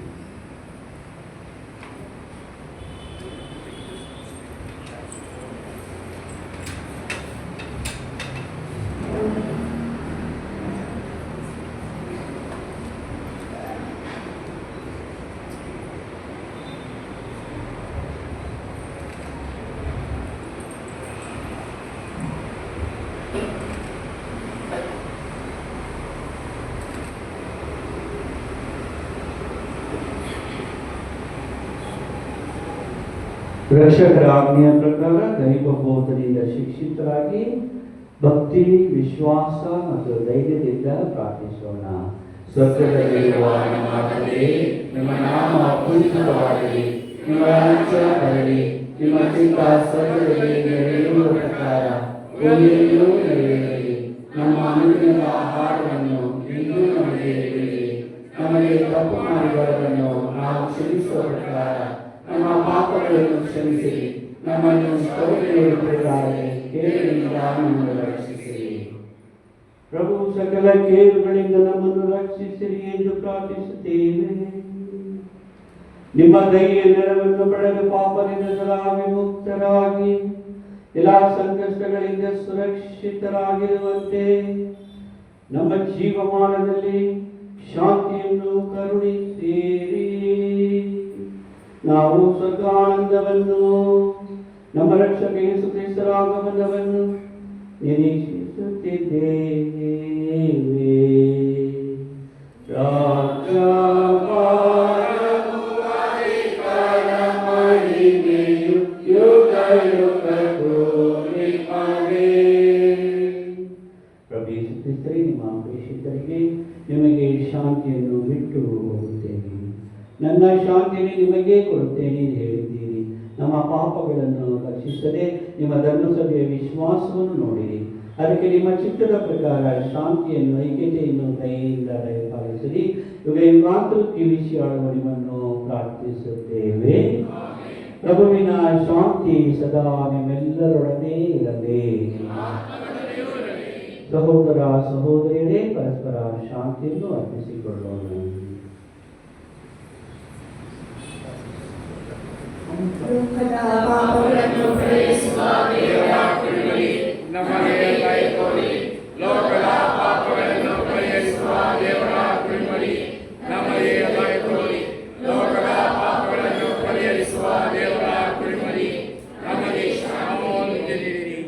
[SPEAKER 5] ರಕ್ಷಕರ ಆಜ್ಞೆಯ ಪ್ರಕಾರ ದೈವ ಬೋಧನೆಯಿಂದ ಶಿಕ್ಷಿತರಾಗಿ ಭಕ್ತಿ, ವಿಶ್ವಾಸ ಮತ್ತು ಧೈರ್ಯದಿಂದ ಪ್ರಾರ್ಥಿಸೋಣ. ಸ್ವರ್ಗದಲ್ಲಿರುವ ನಮ್ಮ ತಂದೆಯೇ, ನಿಮ್ಮ ನಾಮ ಪೂಜಿತವಾಗಲಿ, ನಿಮ್ಮ ರಾಜ್ಯ ಬರಲಿ, ನಿಮ್ಮ ಚಿತ್ತ ಸ್ವರ್ಗದಲ್ಲಿ ನೆರವೇರುವ ಪ್ರಕಾರ ಭೂಮಿಯಲ್ಲೂ ನೆರವೇರಲಿ. ನಮ್ಮ ಅನುದಿನದ ಆಹಾರವನ್ನು ಇಂದು ನಮಗೆ ನೀಡಿ, ನಮಗೆ ತಪ್ಪು ಮಾಡಿದವರನ್ನು ನಾವು ಕ್ಷಮಿಸುವ ಪ್ರಕಾರ ನಮ್ಮ ಪಾಪಗಳನ್ನು ಕ್ಷಮಿಸಿರಿ, ನಮ್ಮನ್ನು ಶೋಧನೆಗೊಳಪಡಿಸದೆ ಕೇಡಿನಿಂದ ನಮ್ಮನ್ನು ರಕ್ಷಿಸಿರಿ. ಪ್ರಭು ಸಕಲ ಕೇಡುಗಳಿಂದ ನಮ್ಮನ್ನು ರಕ್ಷಿಸಿರಿ ಎಂದು ಪ್ರಾರ್ಥಿಸುತ್ತೇವೆ. ನಿಮ್ಮ ದಯೆಯ ನೆರವನ್ನು ಪಡೆದು ಪಾಪದಿಂದ ಸದಾ ವಿಮುಕ್ತರಾಗಿ ಎಲ್ಲ ಸಂಕಷ್ಟಗಳಿಂದ ಸುರಕ್ಷಿತರಾಗಿರುವಂತೆ ನಮ್ಮ ಜೀವಮಾನದಲ್ಲಿ ಶಾಂತಿಯನ್ನು ಕರುಣಿಸಿರಿ. ನಾವು ಸ್ವರ್ಗಾನಂದವನ್ನು, ನಮ್ಮ ರಕ್ಷಕ ಯೇಸು ಕ್ರಿಸ್ತರ ಆಗಮನವನ್ನು ನಿರೀಕ್ಷಿಸುತ್ತಿದ್ದೇವೆ. ನಿಮ್ಮ ಪ್ರೇಷಿತರಿಗೆ ನಿಮಗೆ ಶಾಂತಿಯನ್ನು ಬಿಟ್ಟು ಹೋಗುತ್ತೇನೆ, ನನ್ನ ಶಾಂತಿಯನ್ನು ನಿಮಗೆ ಕೊಡುತ್ತೇನೆ ಎಂದು ಹೇಳಿದ್ದೀರಿ. ನಮ್ಮ ಪಾಪಗಳನ್ನು ರಕ್ಷಿಸದೆ ನಿಮ್ಮ ಧರ್ಮಸಭೆಯ ವಿಶ್ವಾಸವನ್ನು ನೋಡಿರಿ. ಅದಕ್ಕೆ ನಿಮ್ಮ ಚಿತ್ತದ ಪ್ರಕಾರ ಶಾಂತಿಯನ್ನು, ಐಕ್ಯತೆಯನ್ನು ದಯೆಯಿಂದ ದಯಪಾಲಿಸಿರಿ. ಯುಗ ಯುಗಾಂತರಕ್ಕೆ ವಿಷಯಾಡುವ ನಿಮ್ಮನ್ನು ಪ್ರಾರ್ಥಿಸುತ್ತೇವೆ. ಪ್ರಭುವಿನ ಶಾಂತಿ ಸದಾ ನಿಮ್ಮೆಲ್ಲರೊಡನೆ ಇರಲಿ. ಸಹೋದರ ಸಹೋದರಿಯರೇ, ಪರಸ್ಪರ ಶಾಂತಿಯನ್ನು ಅರ್ಪಿಸಿಕೊಳ್ಳೋಣ.
[SPEAKER 1] ಲೋಕದ ಪಾಪಗಳನ್ನು ಪ್ರವೇಶಿಸುವ ದೇವರ ಕೃಪೆಗೆ
[SPEAKER 4] ನಮಗೆ ದಯ ತೋರಿ. ಲೋಕದ ಪಾಪಗಳನ್ನು ಪರಿಹರಿಸುವ ದೇವರ ಕೃಪೆಗೆ ನಮಗೆ ದಯ ತೋರಿ. ಲೋಕದ ಪಾಪಗಳನ್ನು ಪರಿಹರಿಸುವ ದೇವರ ಕೃಪೆಗೆ ನಮಗೆ ಕ್ಷಮಾವನ್ನು ನೀಡಿರಿ.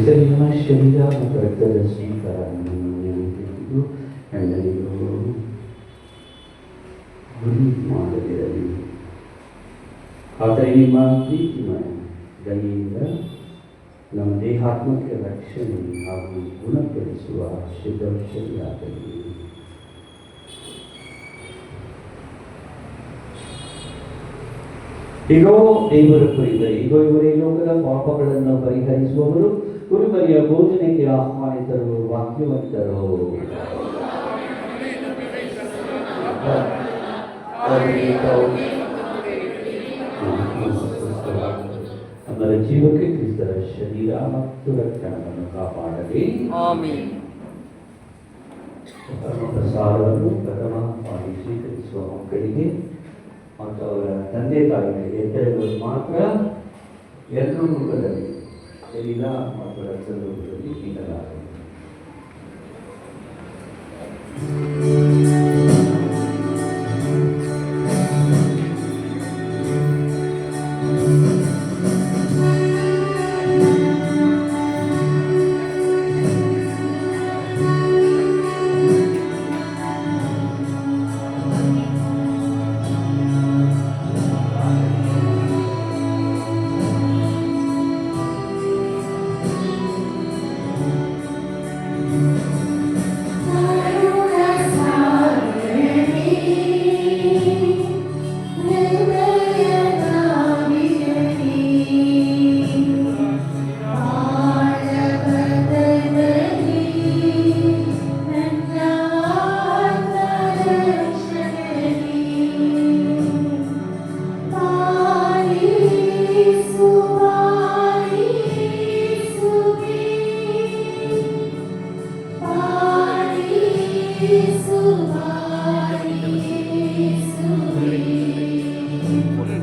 [SPEAKER 5] ನಿಮ್ಮ ಶರೀರ ಮತ್ತು ರಕ್ತದ ಸ್ವೀಕಾರವನ್ನು ಎಲ್ಲರಿಗೂ ಗುರಿ ಮಾಡದಿರಲಿ. ಆದರೆ ನಿಮ್ಮ ಪ್ರೀತಿಮಯ ದಯೆಯಿಂದ ನಮ್ಮ ದೇಹಾತ್ಮಕ ರಕ್ಷಣೆ ಹಾಗೂ ಗುಣಪಡಿಸುವ ಶುದ್ಧಶರಿಯಾಗಲಿ. ಈಗೋ ದೇವರ ಕುರಿತರೆ, ಈಗೋ ಇವರೇ ಲೋಕದ ಪಾಪಗಳನ್ನು ಪರಿಹರಿಸುವವರು, ಕುರಿಮರಿಯ ಭೋಜನಕ್ಕೆ ಆಹ್ವಾನಿತರು, ವಾಕ್ಯವಂತರು. ನಮ್ಮ ಜೀವಕ್ಕೆ ಕ್ರಿಸ್ತರ ಶರೀರ ಮತ್ತು ರಕ್ಷಣೆಯನ್ನು ಕಾಪಾಡಲಿ. ಪ್ರಸಾದವನ್ನು ಪ್ರಥಮವಾಗಿ ಸ್ವೀಕರಿಸುವ ಮಕ್ಕಳಿಗೆ ಮತ್ತು ಅವರ ತಂದೆ ತಾಯಿಗಳಿಗೆ ಎತ್ತರಗಳು ಮಾತ್ರ ಎರಡೂ ರೂಪದಲ್ಲಿ ಶರೀರ ಮತ್ತು ರಕ್ತದ ರೂಪದಲ್ಲಿ ನೀಡಲಾಗಿದೆ.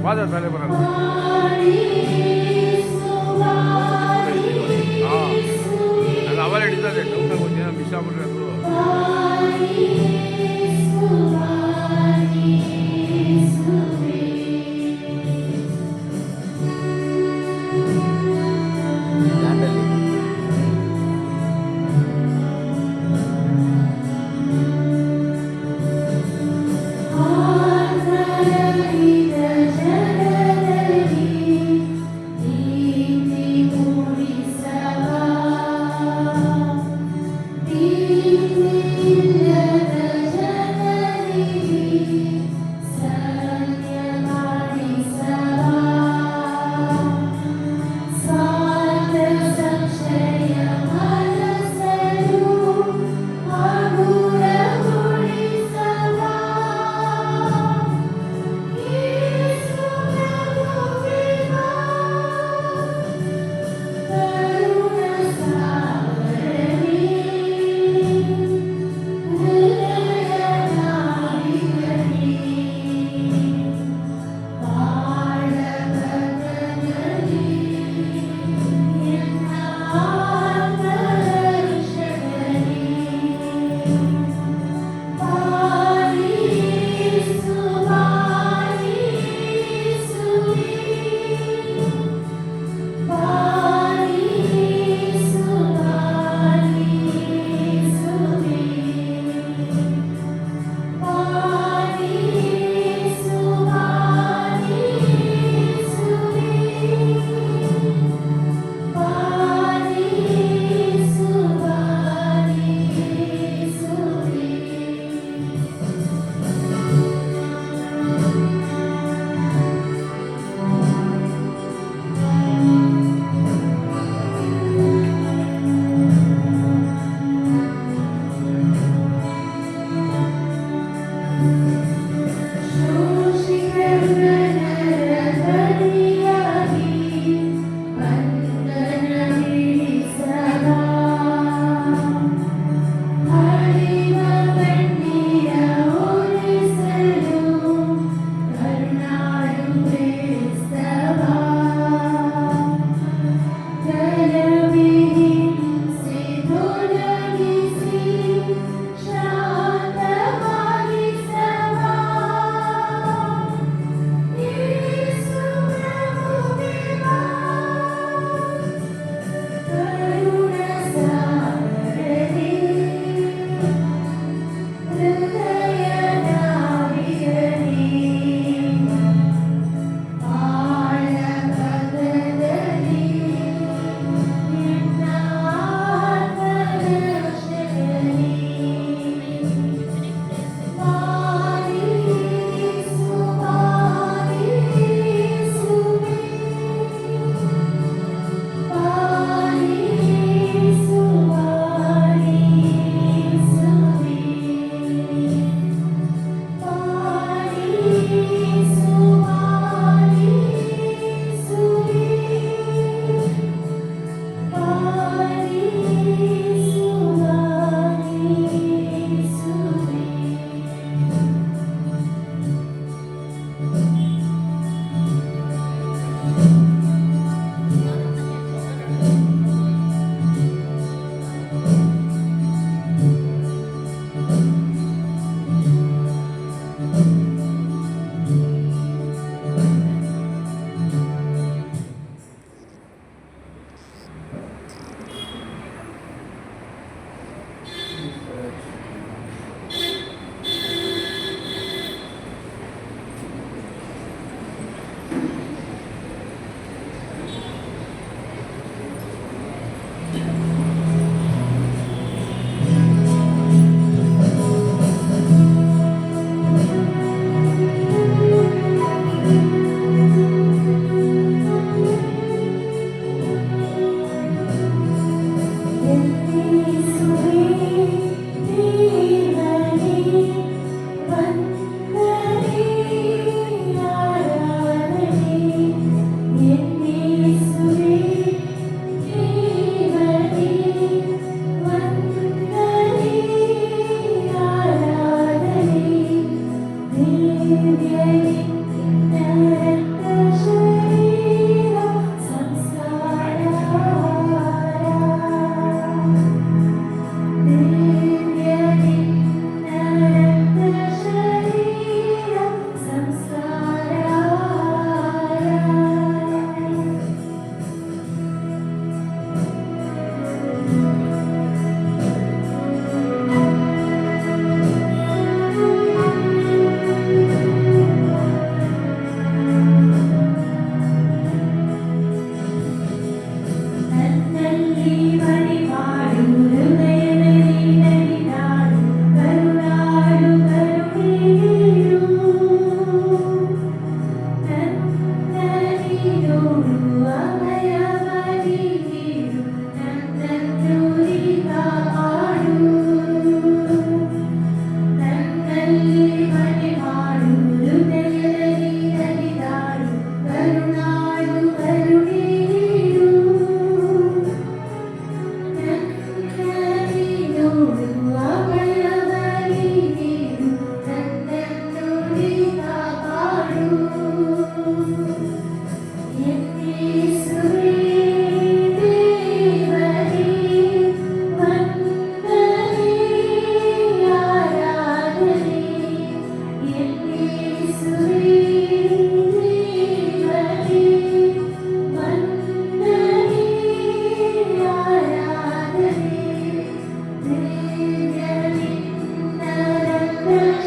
[SPEAKER 4] Father, dale para ಅವರ ಹಿಡಿತದೆ ಡೌನ್ ಆಗೋದು ಮಿಸ್ ಆಗ್ಬಿಟ್ರೆ ಅದು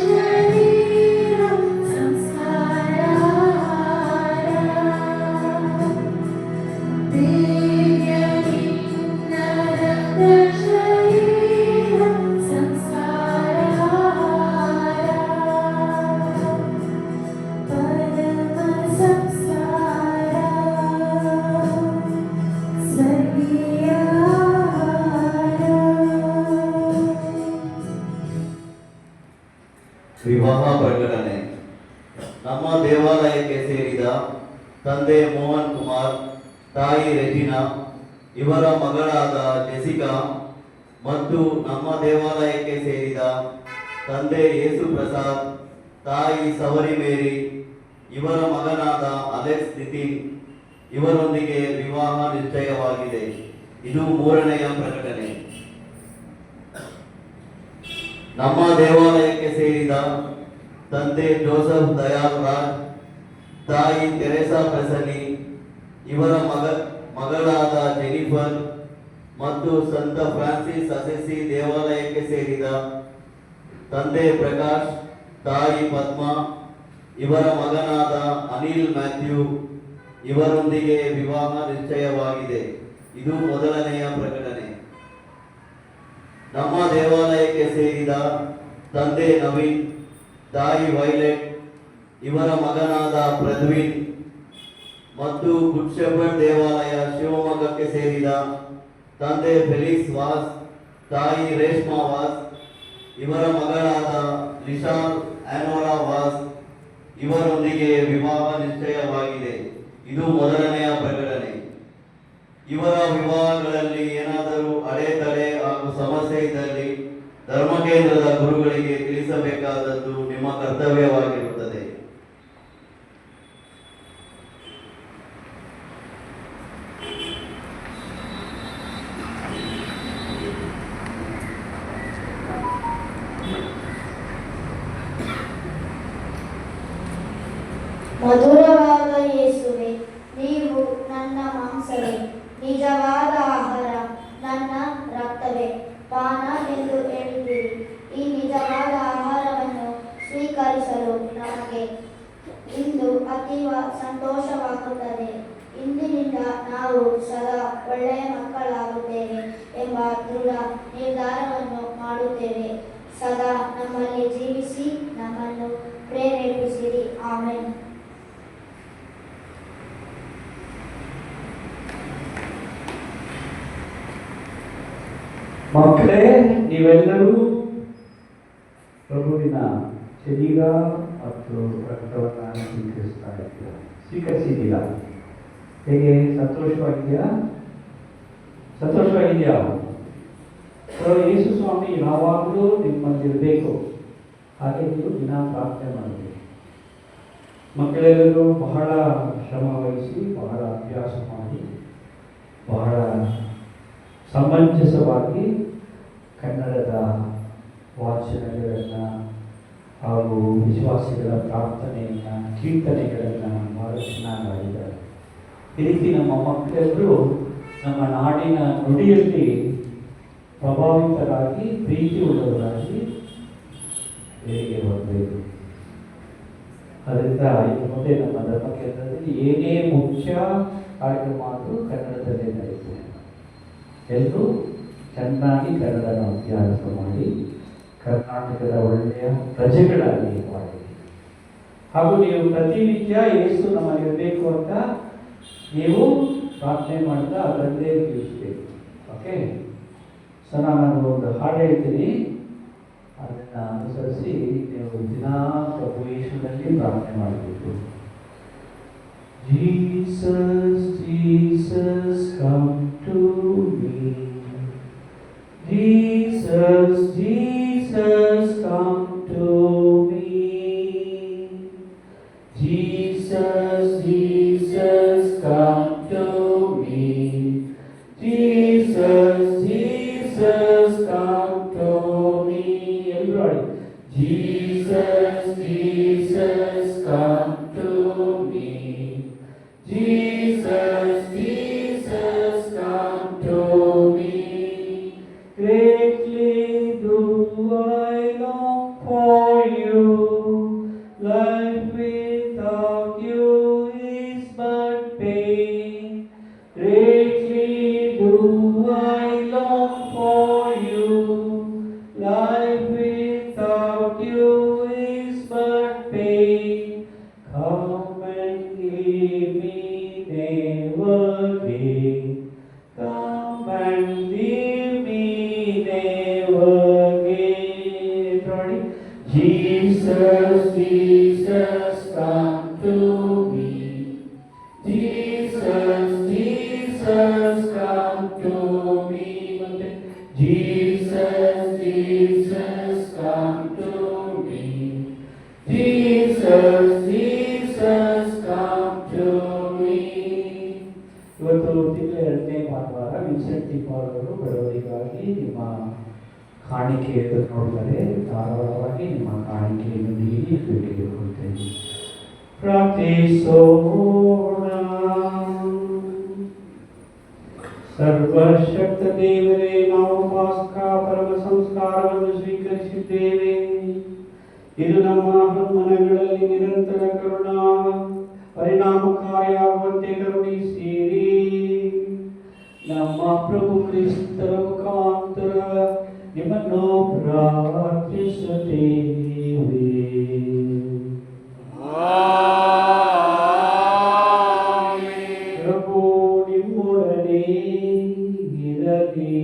[SPEAKER 1] शरीरं संस्काराहार शरीरं संस्काराहार परम संस्कार ಸ್ವರ್ಗೀಯ
[SPEAKER 6] ವಿವಾಹ ಪ್ರಕಟಣೆ. ನಮ್ಮ ದೇವಾಲಯಕ್ಕೆ ಸೇರಿದ ತಂದೆ ಮೋಹನ್ ಕುಮಾರ್, ತಾಯಿ ರೆಜಿನಾ, ಇವರ ಮಗಳಾದ ಜೆಸಿಕಾ ಮತ್ತು ನಮ್ಮ ದೇವಾಲಯಕ್ಕೆ ಸೇರಿದ ತಂದೆ ಯೇಸು ಪ್ರಸಾದ್, ತಾಯಿ ಸವರಿ ಮೇರಿ, ಇವರ ಮಗನಾದ ಅಲೆಕ್ಸ್ ನಿತಿನ್ ಇವರೊಂದಿಗೆ ವಿವಾಹ ನಿಶ್ಚಯವಾಗಿದೆ. ಇದು 3ನೆಯ ಪ್ರಕಟಣೆ. ನಮ್ಮ ದೇವಾಲಯಕ್ಕೆ ಸೇರಿದ ತಂದೆ ಜೋಸೆಫ್ ದಯಾಲ್ ರಾಜ್, ತಾಯಿ ತೆರೆಸಾ ಪ್ರಸನ್ನಿ, ಇವರ ಮಗಳಾದ ಜೆನಿಫರ್ ಮತ್ತು ಸಂತ ಫ್ರಾನ್ಸಿಸ್ ಅಸೆಸಿ ದೇವಾಲಯಕ್ಕೆ ಸೇರಿದ ತಂದೆ ಪ್ರಕಾಶ್, ತಾಯಿ ಪದ್ಮಾ, ಇವರ ಮಗನಾದ ಅನಿಲ್ ಮ್ಯಾಥ್ಯೂ ಇವರೊಂದಿಗೆ ವಿವಾಹ ನಿಶ್ಚಯವಾಗಿದೆ. ಇದು 1ನೆಯ ಪ್ರಕಟಣೆ. ನಮ್ಮ ದೇವಾಲಯಕ್ಕೆ ಸೇರಿದ ತಂದೆ ನವೀನ್, ತಾಯಿ ವೈಲೆಟ್, ಇವರ ಮಗನಾದ ಪ್ರದ್ವಿನ್ ಮತ್ತು ಗುಡ್ ಶೆಫರ್ಡ್ ದೇವಾಲಯ ಶಿವಮೊಗ್ಗಕ್ಕೆ ಸೇರಿದ ತಂದೆ ಫೆಲಿಕ್ಸ್ ವಾಸ್, ತಾಯಿ ರೇಷ್ಮಾ ವಾಸ್, ಇವರ ಮಗಳಾದ ಲಿಶಾನ್ ಆನೋರಾ ವಾಸ್ ಇವರೊಂದಿಗೆ ವಿವಾಹ ನಿಶ್ಚಯವಾಗಿದೆ. ಇದು 1ನೆಯ ಪ್ರಕಟಣೆ. ಇವರ ವಿವಾಹಗಳಲ್ಲಿ ಏನಾದರೂ ಅಡೆತಡೆ ಹಾಗೂ ಸಮಸ್ಯೆ ಇದ್ದಲ್ಲಿ ಧರ್ಮಕೇಂದ್ರದ ಗುರುಗಳಿಗೆ ತಿಳಿಸಬೇಕಾದದ್ದು ನಿಮ್ಮ ಕರ್ತವ್ಯವಾಗಿರುತ್ತದೆ.
[SPEAKER 3] ಮಧುರವಾದ ಯೇಸುವೆ, ನೀವು ನನ್ನ ಮಾಂಸವೇ, ನಿಜವಾದ ಆಹಾರ ನನ್ನ ರಕ್ತವೇ, ಪಾನ ಎಂದು ಹೇಳಿದ್ದೀರಿ. ಈ ನಿಜವಾದ ಆಹಾರವನ್ನು ಸ್ವೀಕರಿಸಲು ನಮಗೆ ಇಂದು ಅತೀವ ಸಂತೋಷವಾಗುತ್ತದೆ. ಇಂದಿನಿಂದ ನಾವು ಸದಾ ಒಳ್ಳೆಯ ಮಕ್ಕಳಾಗುತ್ತೇವೆ ಎಂಬ ದೃಢ ನಿರ್ಧಾರವನ್ನು ಮಾಡುತ್ತೇವೆ. ಸದಾ ನಮ್ಮಲ್ಲಿ ಜೀವಿಸಿ ನಮ್ಮನ್ನು ಪ್ರೇರೇಪಿಸಿರಿ. ಆಮೆನ್.
[SPEAKER 5] ಮಕ್ಕಳೇ, ನೀವೆಲ್ಲರೂ ಪ್ರಭುವಿನ ಶರೀರ ಮತ್ತು ರಕ್ತವನ್ನು ಸ್ವೀಕರಿಸಿದ್ದೀರಾ. ಹೇಗೆ ಸಂತೋಷವಾಗಿದೆಯಾ? ಯೇಸು ಸ್ವಾಮಿ ಯಾವಾಗಲೂ ನಿಮ್ಮಲ್ಲಿರಬೇಕು. ಹಾಗೆ ನೀವು ದಿನ ಪ್ರಾರ್ಥನೆ ಮಾಡಬೇಕು. ಮಕ್ಕಳೆಲ್ಲರೂ ಬಹಳ ಶ್ರಮ ವಹಿಸಿ, ಬಹಳ ಅಭ್ಯಾಸ ಮಾಡಿ, ಬಹಳ ಸಮಂಜಸವಾಗಿ ಕನ್ನಡದ ವಾಚನಗಳನ್ನು ಹಾಗೂ ವಿಶ್ವಾಸಿಗಳ ಪ್ರಾರ್ಥನೆಯನ್ನು, ಕೀರ್ತನೆಗಳನ್ನು ಬಹಳ ಚೆನ್ನಾಗಿದ್ದಾರೆ. ಈ ರೀತಿ ನಮ್ಮ ಮಕ್ಕಳೆಲ್ಲರೂ ನಮ್ಮ ನಾಡಿನ ನುಡಿಯಲ್ಲಿ ಪ್ರಭಾವಿತರಾಗಿ, ಪ್ರೀತಿ ಉಳ್ಳವರಾಗಿ ಹೇಗೆ ಬರಬೇಕು. ಅದರಿಂದ ಇನ್ನು ಮುಂದೆ ನಮ್ಮ ಧರ್ಮಕೇಂದ್ರದಲ್ಲಿ ಏನೇ ಮುಖ್ಯ ಕಾರ್ಯಕ್ರಮ ಆದರೂ ಕನ್ನಡದಲ್ಲೇ ನಡೀತದೆ. ಎಲ್ಲರೂ ಚೆನ್ನಾಗಿ ಕನ್ನಡನ ಅಭ್ಯಾಸ ಮಾಡಿ ಕರ್ನಾಟಕದ ಒಳ್ಳೆಯ ಪ್ರಜೆಗಳಾಗಿ ಮಾಡಿ. ಹಾಗೂ ನೀವು ಪ್ರತಿನಿತ್ಯ ಯೇಸು ನಮ್ಮಲ್ಲಿರಬೇಕು ಅಂತ ನೀವು ಪ್ರಾರ್ಥನೆ ಮಾಡ್ತಾ ಅದರಲ್ಲೇ ಜೀವಿಸಬೇಕು. ಓಕೆ, ಸೊ ನಾನು ಒಂದು ಹಾಡು ಹೇಳ್ತೀನಿ, ಅದನ್ನು ಅನುಸರಿಸಿ ನೀವು ದಿನ ಪ್ರಭು ಯೇಸುವಿನಲ್ಲಿ ಪ್ರಾರ್ಥನೆ ಮಾಡಬೇಕು. Jesus, Jesus, come to me. Jesus, Jesus, come to me. Jesus, Jesus, come to me. Jesus, Jesus, come to me. Everybody. Jesus, Jesus, come to me. Jesus, Jesus, come to me. Greatly do I long for Jesus, Jesus, come to me. Jesus, Jesus, come to me. Jesus, Jesus, come to me. Jesus, Jesus, come to me. ಇವತ್ತು ತಿಂಗಳ 2ನೇ ಭಾನುವಾರ Vincent D Pal ಅವರು ಬಡವರಿಗಾಗಿ ನಿಮ್ಮ ಕಾಣಿಕೆಯನ್ನು ನೋಡಿದರೆ ಧಾರಾಳವಾಗಿ ನಿಮ್ಮ ಕಾಣಿಕೆಯನ್ನು ನೀಡಿ ಬೇಡಿಕೊಳ್ಳುತ್ತೇನೆ. ಪ್ರಾರ್ಥಿಸೋಣ. ಸರ್ವಶಕ್ತ ದೇವರೇ, ನಾವು ಪಾಸ್ಕಾ ಪರಮ ಸಂಸ್ಕಾರವನ್ನು ಸ್ವೀಕರಿಸಿದ್ದೇವೆ. ಇದು ನಮ್ಮ ಮನಗಳಲ್ಲಿ ನಿರಂತರ ಕರುಣಾ ಪರಿಣಾಮಕಾರಿಯಾಗುವಂತೆ ಕರುಣಿಸಿರಿ. ನಮ್ಮ ಪ್ರಭು ಕ್ರಿಸ್ತರ ಮುಖಾಂತರ ನಿಮ್ಮನ್ನು ಪ್ರಾರ್ಥಿಸುತ್ತೇವೆ. ಪ್ರಭು ನಿಮ್ಮೊಡನೆ ಇರಲಿ.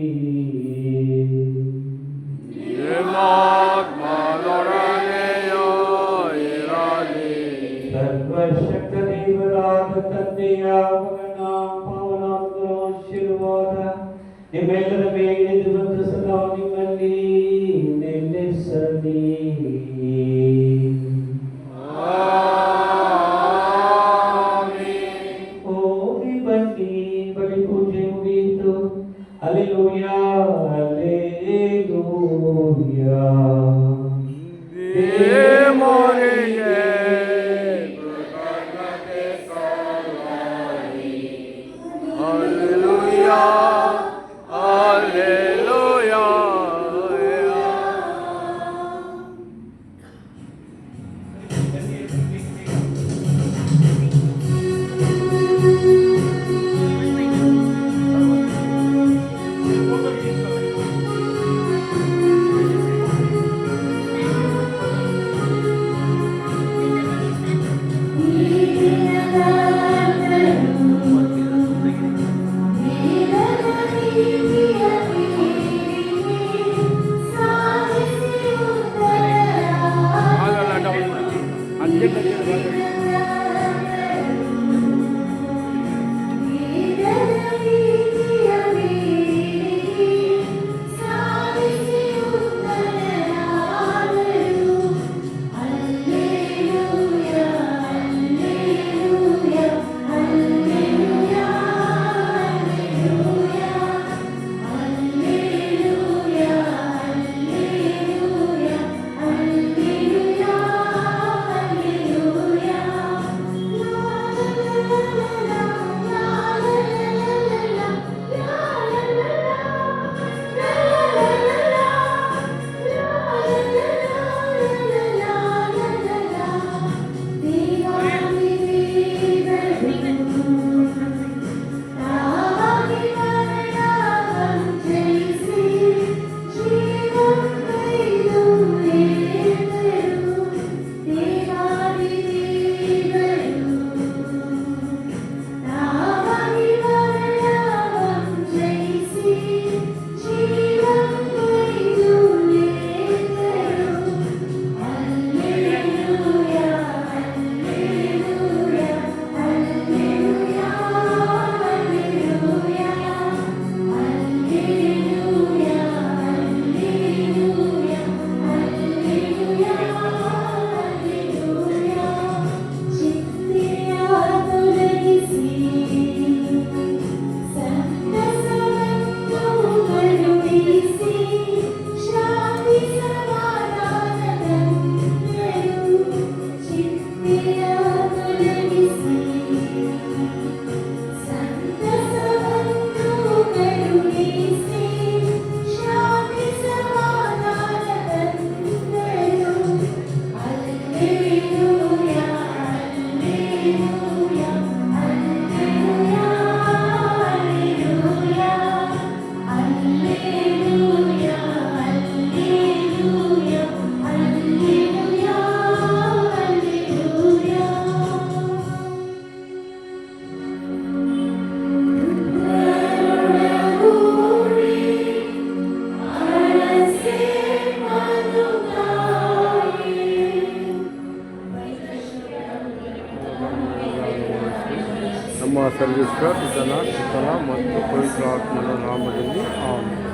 [SPEAKER 5] ಸರ್ವಶಕ್ತ ದೇವರಾದ ತಂದೆಯ ಮಗನ ಪಾವನಾತ್ಮನ ಆಶೀರ್ವಾದ ನಿಮ್ಮೆಲ್ಲರ ಮೇಲೆ ಇಳಿದು ಬಂದು ಸದಾ ನಿಮ್ಮಲ್ಲಿ ನೆಲೆಸಲಿ. ಹೋಗಿ ಬನ್ನಿ, ಬಲಿ ಪೂಜೆ ಮುಗಿಯಿತು. Hallelujah, hallelujah.
[SPEAKER 1] Hallelujah.
[SPEAKER 4] ನಮ್ಮ ಸರ್ವೇಶ್ವರ ಪಿತನ ಸುತನ ಮತ್ತು ಪವಿತ್ರ ಆತ್ಮನ ನಾಮದಲ್ಲಿ ಆಮೆನ್.